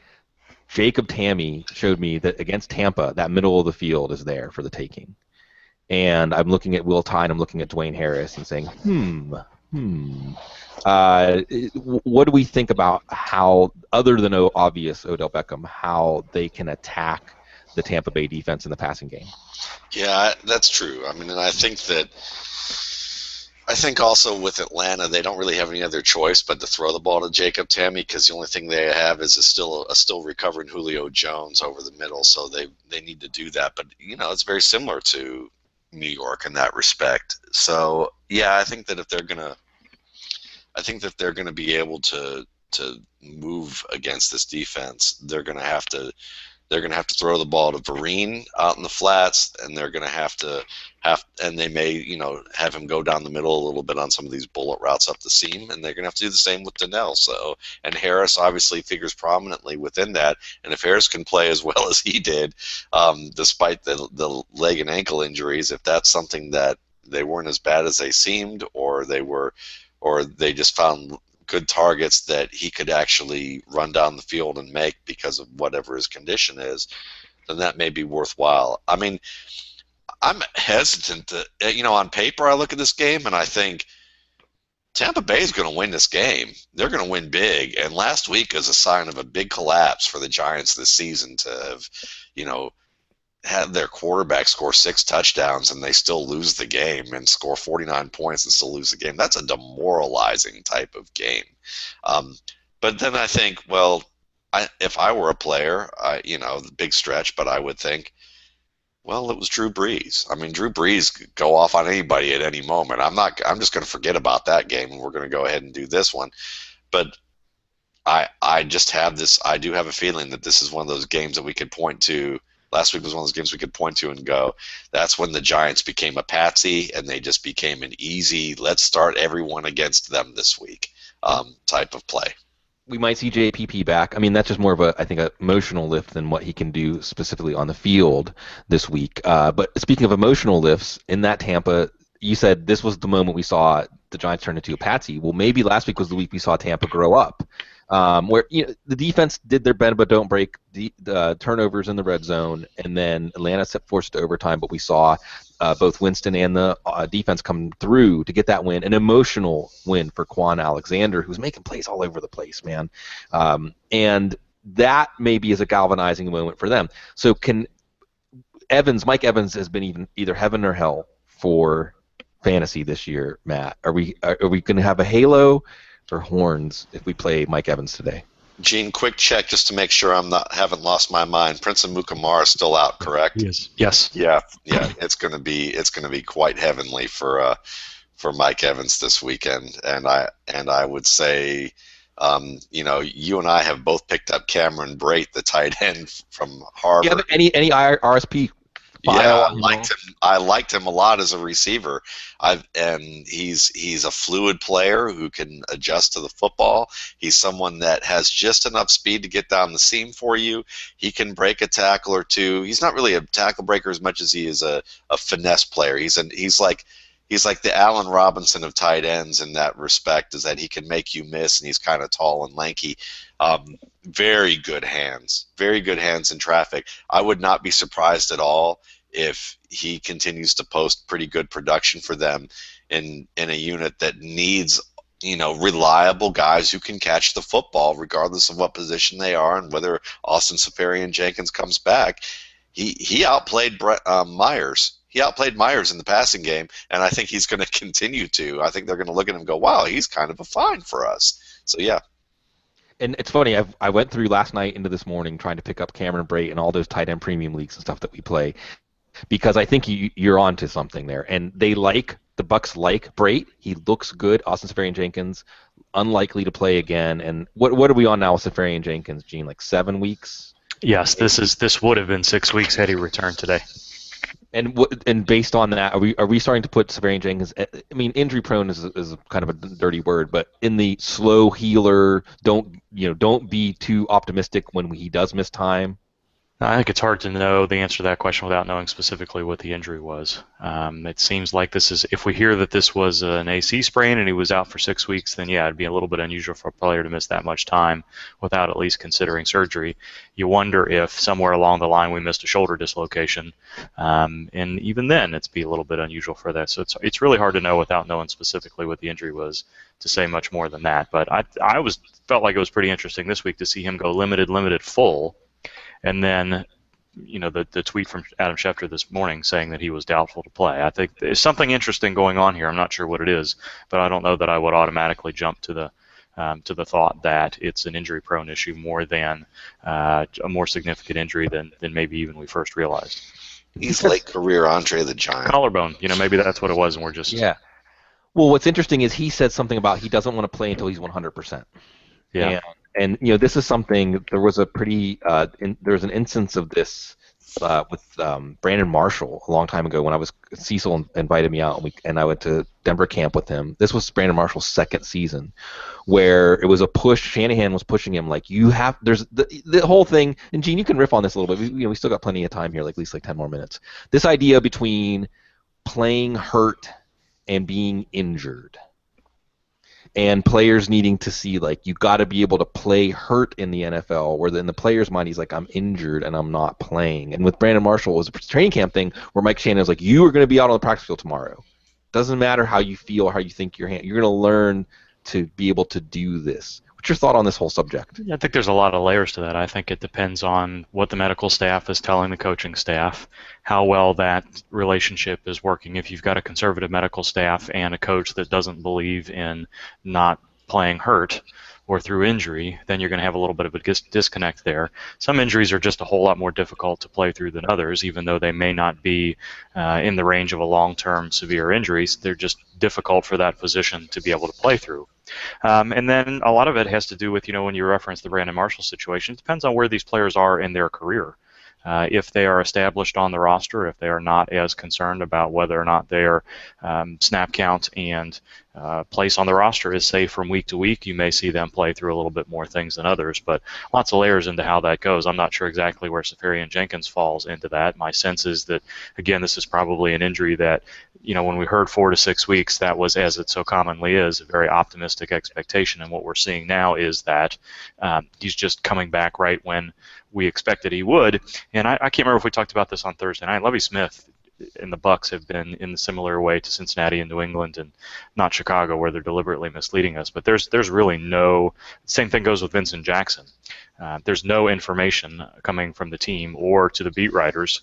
Jacob Tamme showed me that against Tampa, that middle of the field is there for the taking. And I'm looking at Will Tye and I'm looking at Dwayne Harris and saying, what do we think about how, other than obvious Odell Beckham, how they can attack the Tampa Bay defense in the passing game? Yeah, that's true. I mean, and I think also with Atlanta, they don't really have any other choice but to throw the ball to Jacob Tamme, because the only thing they have is a still recovering Julio Jones over the middle, so they need to do that. But it's very similar to New York in that respect. So yeah, I think that they're gonna be able to move against this defense, they're gonna have to throw the ball to Vereen out in the flats, and they're going to and they may, have him go down the middle a little bit on some of these bullet routes up the seam, and they're going to have to do the same with Donnell. So, and Harris obviously figures prominently within that, and if Harris can play as well as he did, despite the leg and ankle injuries, if that's something that they weren't as bad as they seemed, or they just found good targets that he could actually run down the field and make because of whatever his condition is, then that may be worthwhile. I mean, I'm hesitant to, on paper I look at this game and I think Tampa Bay is going to win this game. They're going to win big, and last week is a sign of a big collapse for the Giants this season to have, had their quarterback score 6 touchdowns and they still lose the game, and score 49 points and still lose the game. That's a demoralizing type of game. But then I think, well, if I were a player, the big stretch, but I would think, well, it was Drew Brees. I mean, Drew Brees could go off on anybody at any moment. I'm just going to forget about that game, and we're going to go ahead and do this one. But I just have this. I do have a feeling that this is one of those games that we could point to. Last week was one of those games we could point to and go, that's when the Giants became a patsy and they just became an easy, let's start everyone against them this week type of play. we might see JPP back. I mean, that's just more of a, I think, a emotional lift than what he can do specifically on the field this week. But speaking of emotional lifts, in that Tampa, you said this was the moment we saw the Giants turn into a patsy. Well, maybe last week was the week we saw Tampa grow up, where the defense did their bend but don't break, the turnovers in the red zone, and then Atlanta forced to overtime. But we saw both Winston and the defense come through to get that win, an emotional win for Quan Alexander, who's making plays all over the place, man. And that maybe is a galvanizing moment for them. So can Mike Evans has been either heaven or hell for fantasy this year, Matt. Are we going to have a halo or horns if we play Mike Evans today? Gene, quick check just to make sure haven't lost my mind. Prince of Mukamara is still out, correct? Yes. Yeah. It's gonna be quite heavenly for Mike Evans this weekend, and I would say, you and I have both picked up Cameron Brate, the tight end from Harvard. Do you have any RSP? Yeah, I liked him a lot as a receiver. And he's a fluid player who can adjust to the football. He's someone that has just enough speed to get down the seam for you. He can break a tackle or two. He's not really a tackle breaker as much as he is a finesse player. He's like the Allen Robinson of tight ends in that respect, is that he can make you miss, and he's kind of tall and lanky. Very good hands in traffic. I would not be surprised at all if he continues to post pretty good production for them in a unit that needs, reliable guys who can catch the football regardless of what position they are and whether Austin Seferian-Jenkins comes back. He outplayed Myers. He outplayed Myers in the passing game, and I think he's going to continue to. I think they're going to look at him and go, wow, he's kind of a find for us. So, yeah. And it's funny, I went through last night into this morning trying to pick up Cameron Brate and all those tight end premium leagues and stuff that we play, because I think you're onto something there. And the Bucs like Brate. He looks good. Austin Seferian-Jenkins, unlikely to play again. And what are we on now with Seferian-Jenkins, Gene? Like 7 weeks? Yes, this would have been 6 weeks had he returned today. And based on that, are we starting to put Seferian-Jenkins? I mean, injury prone is kind of a dirty word, but in the slow healer, don't be too optimistic when he does miss time. I think it's hard to know the answer to that question without knowing specifically what the injury was. It seems like if we hear that this was an AC sprain and he was out for 6 weeks, then yeah, it'd be a little bit unusual for a player to miss that much time without at least considering surgery. You wonder if somewhere along the line we missed a shoulder dislocation, and even then it'd be a little bit unusual for that. So it's really hard to know without knowing specifically what the injury was to say much more than that. But I felt like it was pretty interesting this week to see him go limited, full. And then, the tweet from Adam Schefter this morning saying that he was doubtful to play. I think there's something interesting going on here. I'm not sure what it is, but I don't know that I would automatically jump to the thought that it's an injury-prone issue more than a more significant injury than maybe even we first realized. He's late career Andre the Giant. Collarbone. Maybe that's what it was, and we're just... Yeah. Well, what's interesting is he said something about he doesn't want to play until he's 100%. Yeah. And thethis is something. There was there was an instance of this with Brandon Marshall a long time ago when Cecil invited me out and I went to Denver camp with him. This was Brandon Marshall's second season, where it was a push. Shanahan was pushing him like there's the whole thing. And Gene, you can riff on this a little bit. We still got plenty of time here, like at least 10 more minutes. This idea between playing hurt and being injured. And players needing to see, you got to be able to play hurt in the NFL, where in the player's mind he's like, I'm injured and I'm not playing. And with Brandon Marshall, it was a training camp thing where Mike Shanahan was like, you are going to be out on the practice field tomorrow. Doesn't matter how you feel or how you think you're going to learn to be able to do this. What's your thought on this whole subject? I think there's a lot of layers to that. I think it depends on what the medical staff is telling the coaching staff, how well that relationship is working. If you've got a conservative medical staff and a coach that doesn't believe in not playing hurt or through injury, then you're going to have a little bit of a disconnect there. Some injuries are just a whole lot more difficult to play through than others, even though they may not be in the range of a long-term severe injury. They're just difficult for that physician to be able to play through. And then a lot of it has to do with, when you reference the Brandon Marshall situation, it depends on where these players are in their career. if they are established on the roster, if they are not as concerned about whether or not their snap count and place on the roster is safe from week to week, you may see them play through a little bit more things than others. But lots of layers into how that goes. I'm not sure exactly where Safarian Jenkins falls into that. My sense is that, again, this is probably an injury that, when we heard 4 to 6 weeks, that was, as it so commonly is, a very optimistic expectation. And what we're seeing now is that he's just coming back right when we expected he would. And I can't remember if we talked about this on Thursday night. Lovie Smith and the Bucks have been in a similar way to Cincinnati and New England, and not Chicago, where they're deliberately misleading us. But there's really no. Same thing goes with Vincent Jackson. There's no information coming from the team or to the beat writers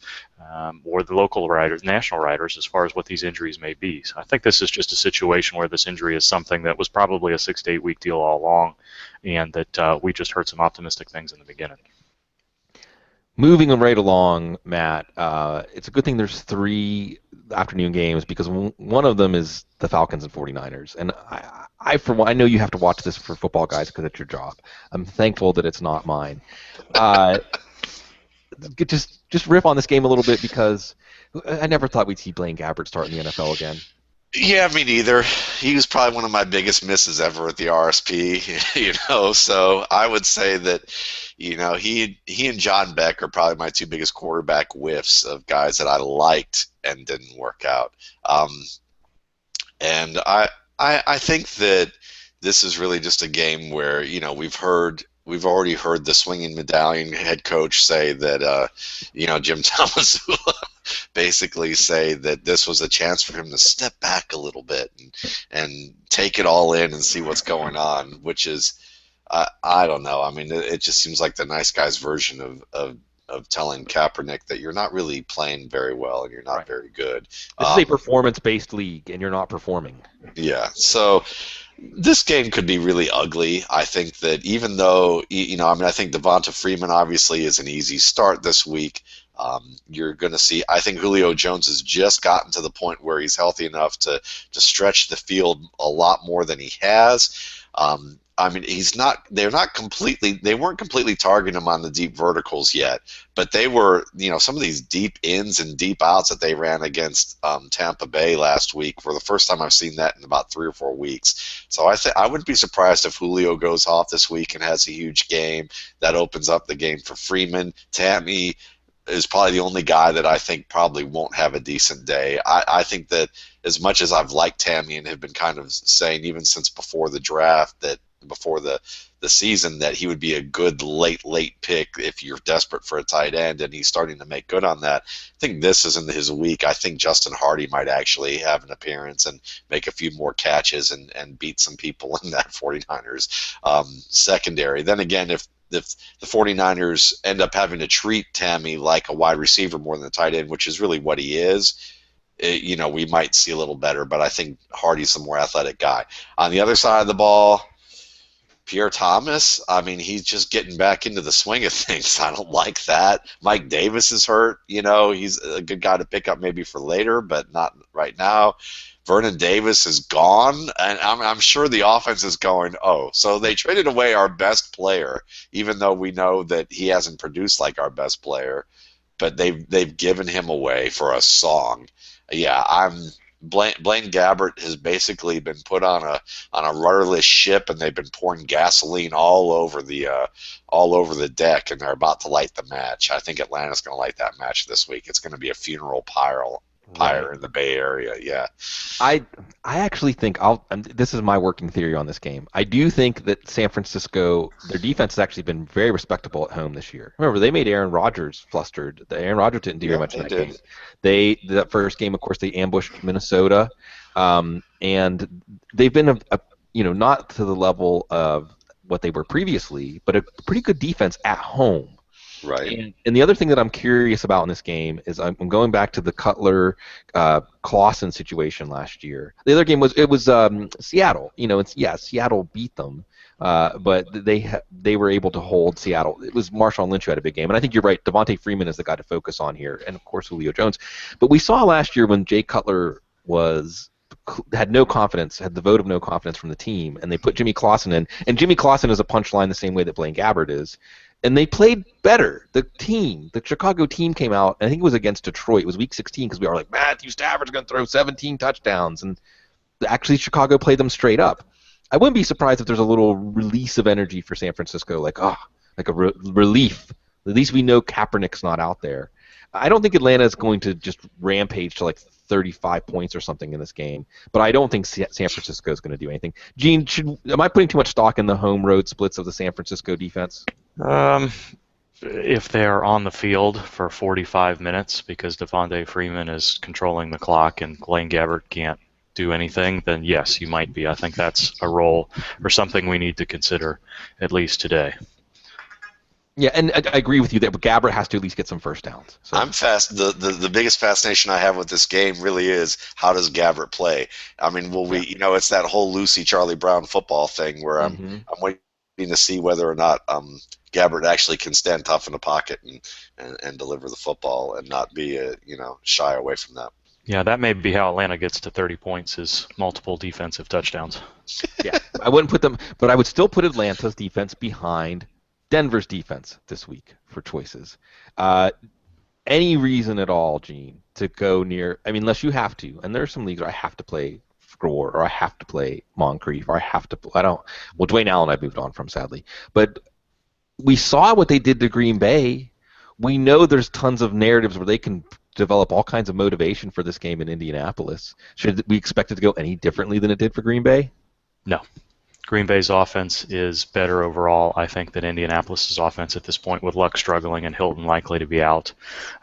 or the local writers, national writers, as far as what these injuries may be. So I think this is just a situation where this injury is something that was probably a 6 to 8 week deal all along, and that we just heard some optimistic things in the beginning. Moving right along, Matt, it's a good thing there's 3 afternoon games because one of them is the Falcons and 49ers. And for one, I know you have to watch this for football guys because it's your job. I'm thankful that it's not mine. Just riff on this game a little bit because I never thought we'd see Blaine Gabbert start in the NFL again. Yeah, me neither. He was probably one of my biggest misses ever at the RSP, so I would say that, he and John Beck are probably my 2 biggest quarterback whiffs of guys that I liked and didn't work out. And I think that this is really just a game where, we've already heard the swinging medallion head coach say that, Jim Thomas basically say that this was a chance for him to step back a little bit and take it all in and see what's going on, which is, I don't know. I mean, it just seems like the nice guy's version of telling Kaepernick that you're not really playing very well and you're not very good. This is a performance-based league, and you're not performing. Yeah, so this game could be really ugly. I think that even though, I think Devonta Freeman obviously is an easy start this week. You're going to see, I think Julio Jones has just gotten to the point where he's healthy enough to stretch the field a lot more than he has. They weren't completely targeting him on the deep verticals yet, but they were, some of these deep ins and deep outs that they ran against Tampa Bay last week were the first time I've seen that in about 3 or 4 weeks. So I wouldn't be surprised if Julio goes off this week and has a huge game. That opens up the game for Freeman. Tammy is probably the only guy that I think probably won't have a decent day. I think that as much as I've liked Tammy and have been kind of saying even since before the draft that before the season that he would be a good late pick if you're desperate for a tight end, and he's starting to make good on that. I think this isn't his week. I think Justin Hardy might actually have an appearance and make a few more catches and beat some people in that 49ers secondary. Then again, if the 49ers end up having to treat Tammy like a wide receiver more than a tight end, which is really what he is, we might see a little better, but I think Hardy's the more athletic guy. On the other side of the ball, Pierre Thomas, he's just getting back into the swing of things. I don't like that. Mike Davis is hurt. He's a good guy to pick up maybe for later, but not right now. Vernon Davis is gone, and I'm sure the offense is going, oh, so they traded away our best player, even though we know that he hasn't produced like our best player, but they've given him away for a song. Yeah, Blaine Gabbert has basically been put on a rudderless ship, and they've been pouring gasoline all over the deck, and they're about to light the match. I think Atlanta's going to light that match this week. It's going to be a funeral pyre in the Bay Area. Yeah, I actually think this is my working theory on this game. I do think that San Francisco, their defense has actually been very respectable at home this year. Remember, they made Aaron Rodgers flustered. Aaron Rodgers didn't do very much in that game. That first game, of course, they ambushed Minnesota, and they've been not to the level of what they were previously, but a pretty good defense at home. Right. And the other thing that I'm curious about in this game is I'm going back to the Cutler Clausen situation last year. The other game was Seattle. Seattle beat them, but they were able to hold Seattle. It was Marshawn Lynch who had a big game, and I think you're right. Devonta Freeman is the guy to focus on here, and of course Julio Jones. But we saw last year when Jay Cutler had no confidence, had the vote of no confidence from the team, and they put Jimmy Clausen in. And Jimmy Clausen is a punchline the same way that Blaine Gabbert is. and they played better. The Chicago team came out, and I think it was against Detroit. It was Week 16 because we were like, Matthew Stafford's going to throw 17 touchdowns, and actually Chicago played them straight up. I wouldn't be surprised if there's a little release of energy for San Francisco, like like a relief. At least we know Kaepernick's not out there. I don't think Atlanta is going to just rampage to like 35 points or something in this game, but I don't think San Francisco is going to do anything. Gene, am I putting too much stock in the home road splits of the San Francisco defense? Um, if they're on the field for 45 minutes because Devontae Freeman is controlling the clock and Blaine Gabbert can't do anything, then yes, you might be. I think that's a role or something we need to consider at least today. Yeah, and I agree with you that Gabbert has to at least get some first downs. So. I'm fast. The biggest fascination I have with this game really is how does Gabbert play? I mean, will we? You know, it's that whole Lucy Charlie Brown football thing where I'm waiting to see whether or not Gabbert actually can stand tough in the pocket and deliver the football and not be shy away from that. Yeah, that may be how Atlanta gets to 30 points is multiple defensive touchdowns. Yeah, I wouldn't put them, but I would still put Atlanta's defense behind Denver's defense this week for choices. Any reason at all, Gene, to go near? I mean, unless you have to, and there are some leagues where I have to play Gore or I have to play Moncrief or I have to. I don't. Well, Dwayne Allen, I moved on from sadly, but we saw what they did to Green Bay. We know there's tons of narratives where they can develop all kinds of motivation for this game in Indianapolis. Should we expect it to go any differently than it did for Green Bay? No. Green Bay's offense is better overall, I think, than Indianapolis's offense at this point, with Luck struggling and Hilton likely to be out.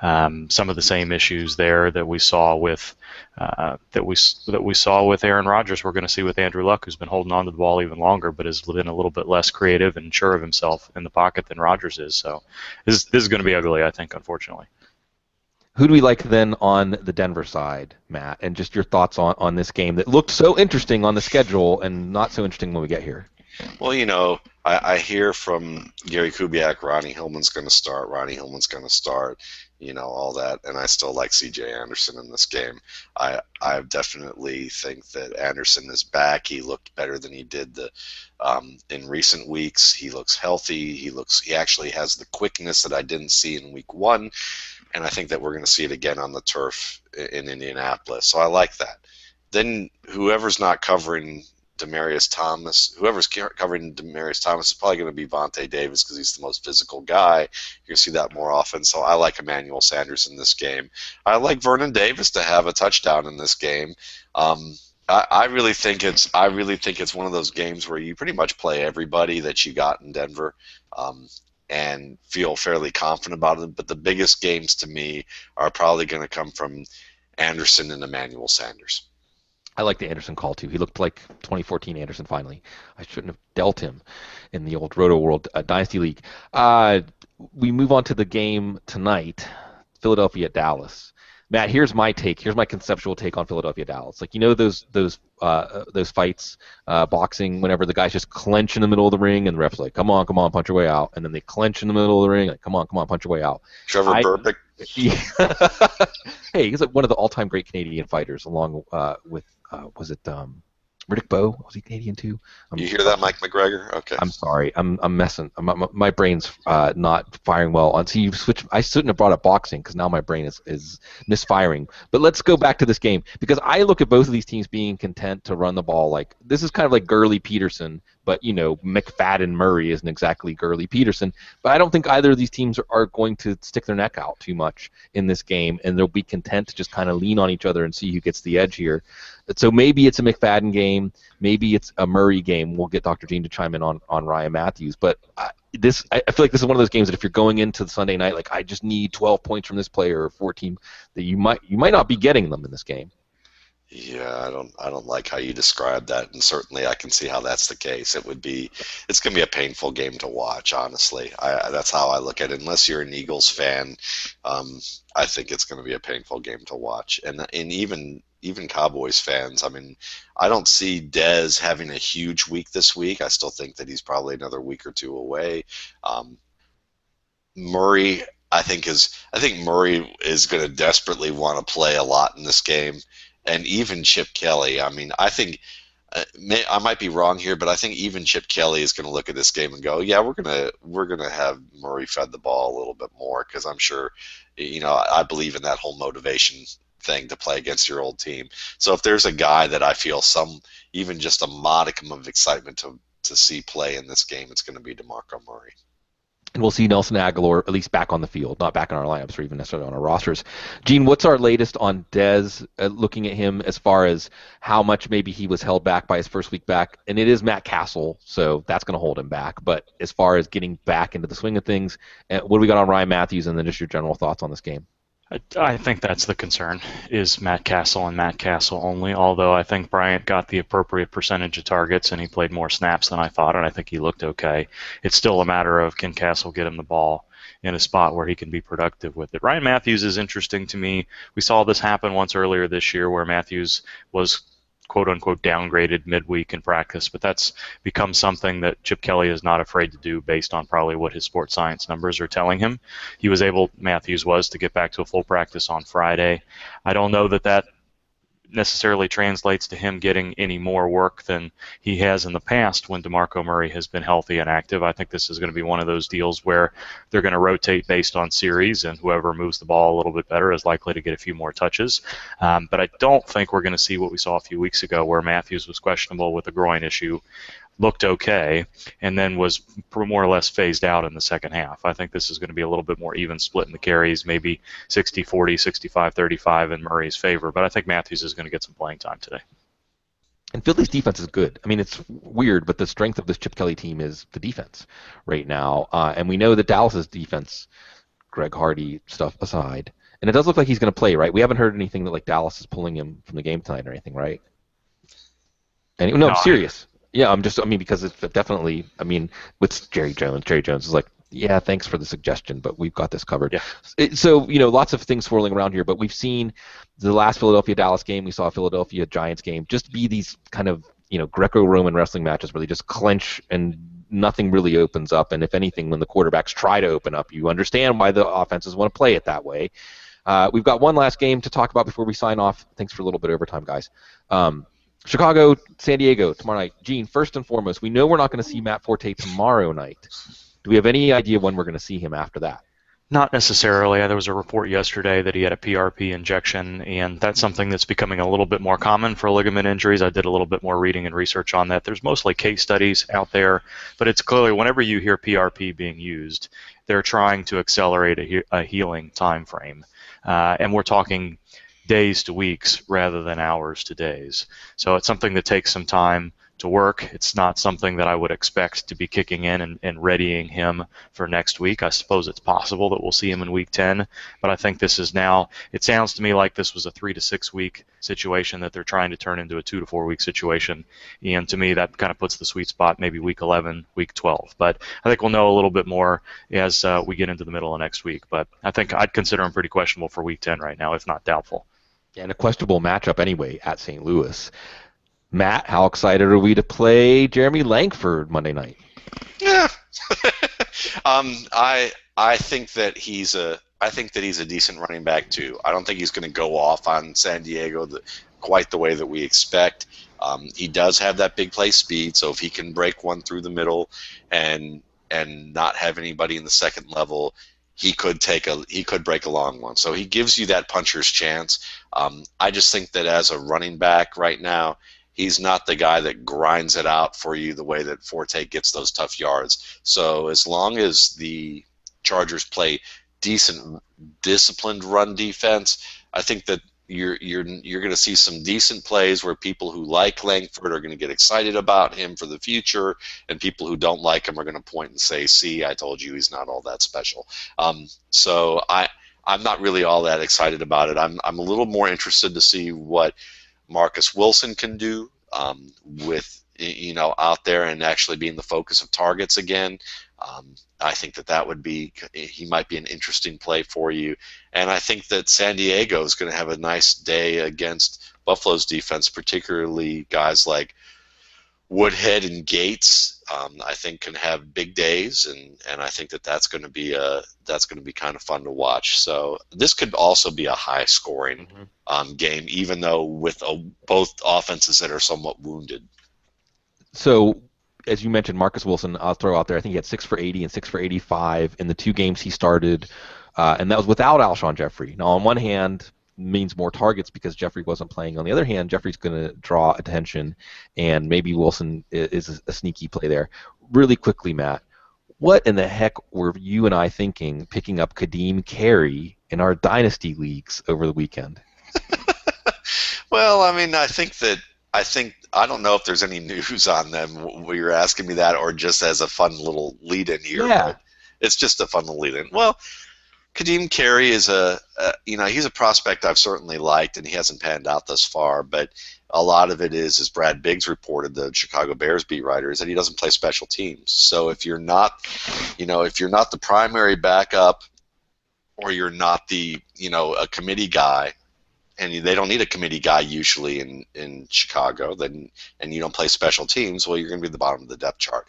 Some of the same issues there that we saw with Aaron Rodgers, we're going to see with Andrew Luck, who's been holding on to the ball even longer, but has been a little bit less creative and sure of himself in the pocket than Rodgers is. So this is going to be ugly, I think, unfortunately. Who do we like then on the Denver side, Matt? And just your thoughts on this game that looked so interesting on the schedule and not so interesting when we get here. Well, I hear from Gary Kubiak, Ronnie Hillman's going to start, all that, and I still like C.J. Anderson in this game. I definitely think that Anderson is back. He looked better than he did in recent weeks. He looks healthy. He actually has the quickness that I didn't see in week one. And I think that we're going to see it again on the turf in Indianapolis. So I like that. Then whoever's not covering Demaryius Thomas, whoever's covering Demaryius Thomas is probably going to be Vontae Davis because he's the most physical guy. You're going to see that more often. So I like Emmanuel Sanders in this game. I like Vernon Davis to have a touchdown in this game. I really think it's one of those games where you pretty much play everybody that you got in Denver. And feel fairly confident about it. But the biggest games to me are probably going to come from Anderson and Emmanuel Sanders. I like the Anderson call, too. He looked like 2014 Anderson finally. I shouldn't have dealt him in the old Roto World Dynasty League. We move on to the game tonight, Philadelphia at Dallas. Matt, here's my take. Here's my conceptual take on Philadelphia Dallas. Like, those fights, boxing, whenever the guys just clench in the middle of the ring and the ref's like, come on, punch your way out. And then they clench in the middle of the ring, like, come on, punch your way out. Trevor Burbick. Yeah. Hey, he's like one of the all-time great Canadian fighters, along with, was it Riddick Bowe? Was he Canadian too? You hear that, Mike McGregor? Okay. I'm sorry. I'm messing. My brain's not firing well. On so you switch. I shouldn't have brought up boxing because now my brain is misfiring. But let's go back to this game because I look at both of these teams being content to run the ball. Like this is kind of like Gurley Peterson, but McFadden Murray isn't exactly Gurley Peterson. But I don't think either of these teams are going to stick their neck out too much in this game, and they'll be content to just kind of lean on each other and see who gets the edge here. So maybe it's a McFadden game, maybe it's a Murray game. We'll get Dr. Gene to chime in on Ryan Matthews. But I feel like this is one of those games that if you're going into the Sunday night, like I just need 12 points from this player or 14, that you might not be getting them in this game. Yeah, I don't like how you describe that, and certainly I can see how that's the case. It's going to be a painful game to watch, honestly. That's how I look at it. Unless you're an Eagles fan, I think it's going to be a painful game to watch. And even Cowboys fans, I mean, I don't see Dez having a huge week this week. I still think that he's probably another week or two away. Murray, I think Murray is going to desperately want to play a lot in this game. And even Chip Kelly, I mean, I think I might be wrong here, but I think even Chip Kelly is going to look at this game and go, "Yeah, we're gonna have Murray fed the ball a little bit more because I'm sure, I believe in that whole motivation thing to play against your old team. So if there's a guy that I feel even just a modicum of excitement to see play in this game, it's going to be DeMarco Murray. And we'll see Nelson Aguilar at least back on the field, not back in our lineups or even necessarily on our rosters. Gene, what's our latest on Dez? Looking at him as far as how much maybe he was held back by his first week back, and it is Matt Castle, so that's going to hold him back. But as far as getting back into the swing of things, what do we got on Ryan Matthews, and then just your general thoughts on this game? I think that's the concern, is Matt Castle and Matt Castle only, although I think Bryant got the appropriate percentage of targets and he played more snaps than I thought, and I think he looked okay. It's still a matter of, can Castle get him the ball in a spot where he can be productive with it. Ryan Matthews is interesting to me. We saw this happen once earlier this year where Matthews was quote-unquote downgraded midweek in practice, but that's become something that Chip Kelly is not afraid to do based on probably what his sports science numbers are telling him. Matthews was, to get back to a full practice on Friday. I don't know that necessarily translates to him getting any more work than he has in the past when DeMarco Murray has been healthy and active. I think this is going to be one of those deals where they're going to rotate based on series, and whoever moves the ball a little bit better is likely to get a few more touches. But I don't think we're going to see what we saw a few weeks ago where Matthews was questionable with a groin issue, looked okay, and then was more or less phased out in the second half. I think this is going to be a little bit more even split in the carries, maybe 60-40, 65-35 in Murray's favor, but I think Matthews is going to get some playing time today. And Philly's defense is good. I mean, it's weird, but the strength of this Chip Kelly team is the defense right now. And we know that Dallas's defense, Greg Hardy stuff aside, and it does look like he's going to play, right? We haven't heard anything that like Dallas is pulling him from the game tonight or anything, right? And no, I'm serious. Yeah, because it's definitely, with Jerry Jones. Jerry Jones is like, yeah, thanks for the suggestion, but we've got this covered. Yeah. So, lots of things swirling around here, but we've seen the last Philadelphia-Dallas game, we saw a Philadelphia-Giants game, just be these kind of, Greco-Roman wrestling matches where they just clench and nothing really opens up, and if anything, when the quarterbacks try to open up, you understand why the offenses want to play it that way. We've got one last game to talk about before we sign off. Thanks for a little bit of overtime, guys. Chicago, San Diego, tomorrow night. Gene, first and foremost, we know we're not going to see Matt Forte tomorrow night. Do we have any idea when we're going to see him after that? Not necessarily. There was a report yesterday that he had a PRP injection, and that's something that's becoming a little bit more common for ligament injuries. I did a little bit more reading and research on that. There's mostly case studies out there, but it's clearly whenever you hear PRP being used, they're trying to accelerate a healing time frame. And we're talking days to weeks rather than hours to days. So it's something that takes some time to work. It's not something that I would expect to be kicking in and readying him for next week. I suppose it's possible that we'll see him in week 10, but I think this is now, it sounds to me like this was a 3 to 6 week situation that they're trying to turn into a 2 to 4 week situation. And to me, that kind of puts the sweet spot maybe week 11, week 12. But I think we'll know a little bit more as we get into the middle of next week. But I think I'd consider him pretty questionable for week 10 right now, if not doubtful. And a questionable matchup anyway at St. Louis. Matt, how excited are we to play Jeremy Langford Monday night? Yeah, I think that he's a decent running back too. I don't think he's going to go off on San Diego quite the way that we expect. He does have that big play speed, so if he can break one through the middle and not have anybody in the second level, he could break a long one. So he gives you that puncher's chance. I just think that as a running back right now, he's not the guy that grinds it out for you the way that Forte gets those tough yards. So as long as the Chargers play decent, disciplined run defense, I think that you're going to see some decent plays where people who like Langford are going to get excited about him for the future, and people who don't like him are going to point and say, "See, I told you he's not all that special." So I'm not really all that excited about it. I'm a little more interested to see what Marcus Wilson can do with out there and actually being the focus of targets again. I think he might be an interesting play for you. And I think that San Diego is going to have a nice day against Buffalo's defense, particularly guys like Woodhead and Gates. I think can have big days, and I think that's going to be kind of fun to watch. So this could also be a high scoring game, even though with both offenses that are somewhat wounded. So, as you mentioned, Marcus Wilson, I'll throw out there. I think he had 6 for 80 and 6 for 85 in the 2 games he started, and that was without Alshon Jeffrey. Now, on one hand, means more targets because Jeffrey wasn't playing. On the other hand, Jeffrey's going to draw attention, and maybe Wilson is a sneaky play there. Really quickly, Matt, what in the heck were you and I thinking picking up Kadeem Carey in our dynasty leagues over the weekend? Well, I mean, I don't know if there's any news on them where you're asking me that, or just as a fun little lead in here, Yeah. but it's just a fun little lead in. Well, Kadeem Carey is he's a prospect I've certainly liked, and he hasn't panned out thus far. But a lot of it is, as Brad Biggs reported, the Chicago Bears beat writer, is that he doesn't play special teams. So if you're not, if you're not the primary backup, or you're not a committee guy, and they don't need a committee guy usually in Chicago, then and you don't play special teams, well, you're going to be at the bottom of the depth chart.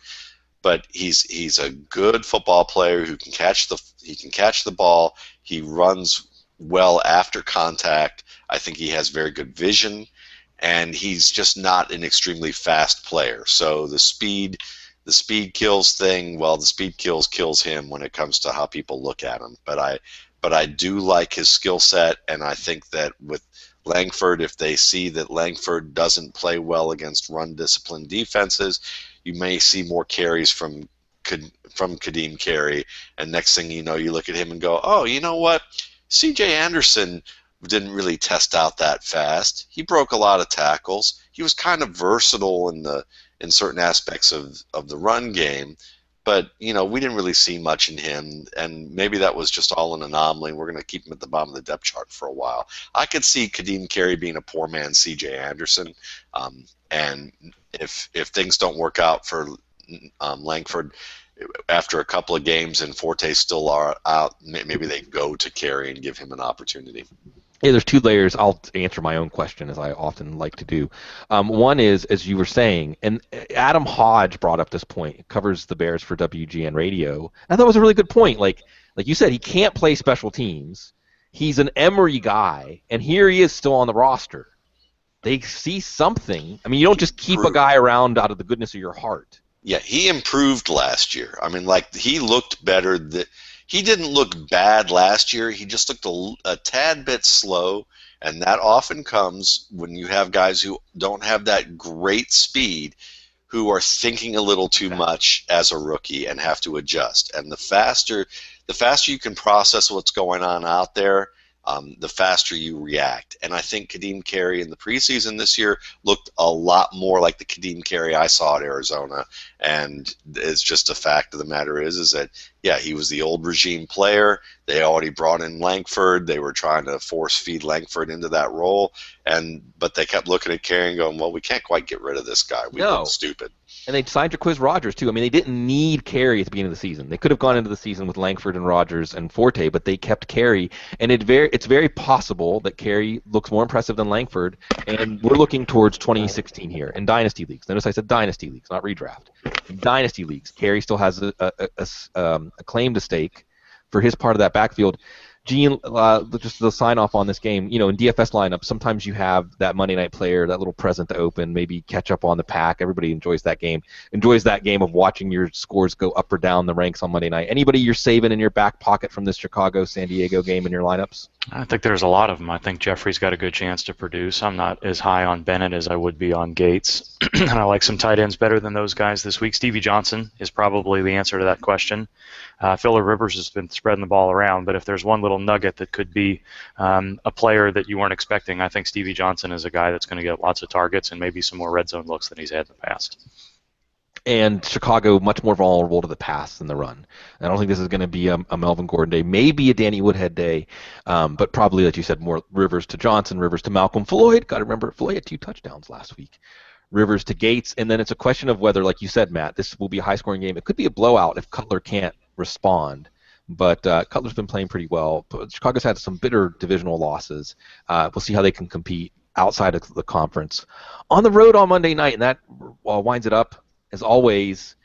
But he's a good football player who can catch the ball. He runs well after contact. I think he has very good vision, and he's just not an extremely fast player. So the speed kills thing. Well, the speed kills him when it comes to how people look at him. But I do like his skill set, and I think that with Langford, if they see that Langford doesn't play well against run-disciplined defenses, you may see more carries from Kadeem Carey, and next thing you know, you look at him and go, oh, you know what? C.J. Anderson didn't really test out that fast. He broke a lot of tackles. He was kind of versatile in certain aspects of the run game, but we didn't really see much in him, and maybe that was just all an anomaly. We're going to keep him at the bottom of the depth chart for a while. I could see Kadeem Carey being a poor man C.J. Anderson, and if things don't work out for Langford after a couple of games and Forte's still are out, maybe they go to Carey and give him an opportunity. Yeah, there's two layers. I'll answer my own question, as I often like to do. One is, as you were saying, and Adam Hodge brought up this point. It covers the Bears for WGN Radio. I thought it was a really good point. Like you said, he can't play special teams. He's an Emory guy, and here he is still on the roster. They see something. I mean, you don't just keep a guy around out of the goodness of your heart. Yeah, he improved last year. I mean, he looked better. He didn't look bad last year. He just looked a tad bit slow, and that often comes when you have guys who don't have that great speed, who are thinking a little too much as a rookie and have to adjust. And the faster you can process what's going on out there, the faster you react. And I think Kadeem Carey in the preseason this year looked a lot more like the Kadeem Carey I saw at Arizona. And it's just a fact of the matter is that, yeah, he was the old regime player. They already brought in Langford. They were trying to force feed Langford into that role. But they kept looking at Carey and going, well, we can't quite get rid of this guy. We look stupid. And they signed Jaquiz Rogers, too. I mean, they didn't need Carey at the beginning of the season. They could have gone into the season with Langford and Rogers and Forte, but they kept Carey. And it's very possible that Carey looks more impressive than Langford. And we're looking towards 2016 here in Dynasty Leagues. Notice I said Dynasty Leagues, not redraft. In Dynasty Leagues, Carey still has a claim to stake for his part of that backfield. Gene, just to sign off on this game, in DFS lineups, sometimes you have that Monday night player, that little present to open, maybe catch up on the pack. Everybody enjoys that game of watching your scores go up or down the ranks on Monday night. Anybody you're saving in your back pocket from this Chicago-San Diego game in your lineups? I think there's a lot of them. I think Jeffrey's got a good chance to produce. I'm not as high on Bennett as I would be on Gates, and I like some tight ends better than those guys this week. Stevie Johnson is probably the answer to that question. Phillip Rivers has been spreading the ball around, but if there's one little nugget that could be a player that you weren't expecting, I think Stevie Johnson is a guy that's going to get lots of targets and maybe some more red zone looks than he's had in the past. And Chicago much more vulnerable to the pass than the run. I don't think this is going to be a Melvin Gordon day, maybe a Danny Woodhead day, but probably, like you said, more Rivers to Johnson, Rivers to Malcolm Floyd. Got to remember, Floyd had 2 touchdowns last week. Rivers to Gates, and then it's a question of whether, like you said, Matt, this will be a high-scoring game. It could be a blowout if Cutler can't respond, but Cutler's been playing pretty well. But Chicago's had some bitter divisional losses. We'll see how they can compete outside of the conference. On the road on Monday night, and that winds it up, as always,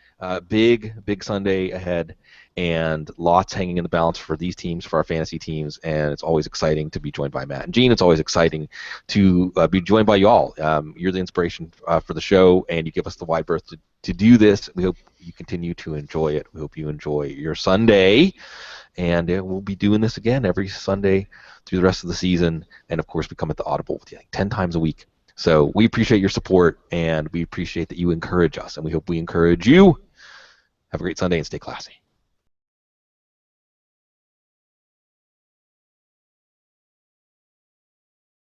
Big Sunday ahead, and lots hanging in the balance for these teams, for our fantasy teams, and it's always exciting to be joined by Matt and Gene. It's always exciting to be joined by y'all. You're the inspiration for the show, and you give us the wide berth to do this. We hope you continue to enjoy it. We hope you enjoy your Sunday, and we'll be doing this again every Sunday through the rest of the season, and of course we come at the Audible with you like 10 times a week. So we appreciate your support, and we appreciate that you encourage us, and we hope we encourage you. Have a great Sunday and stay classy.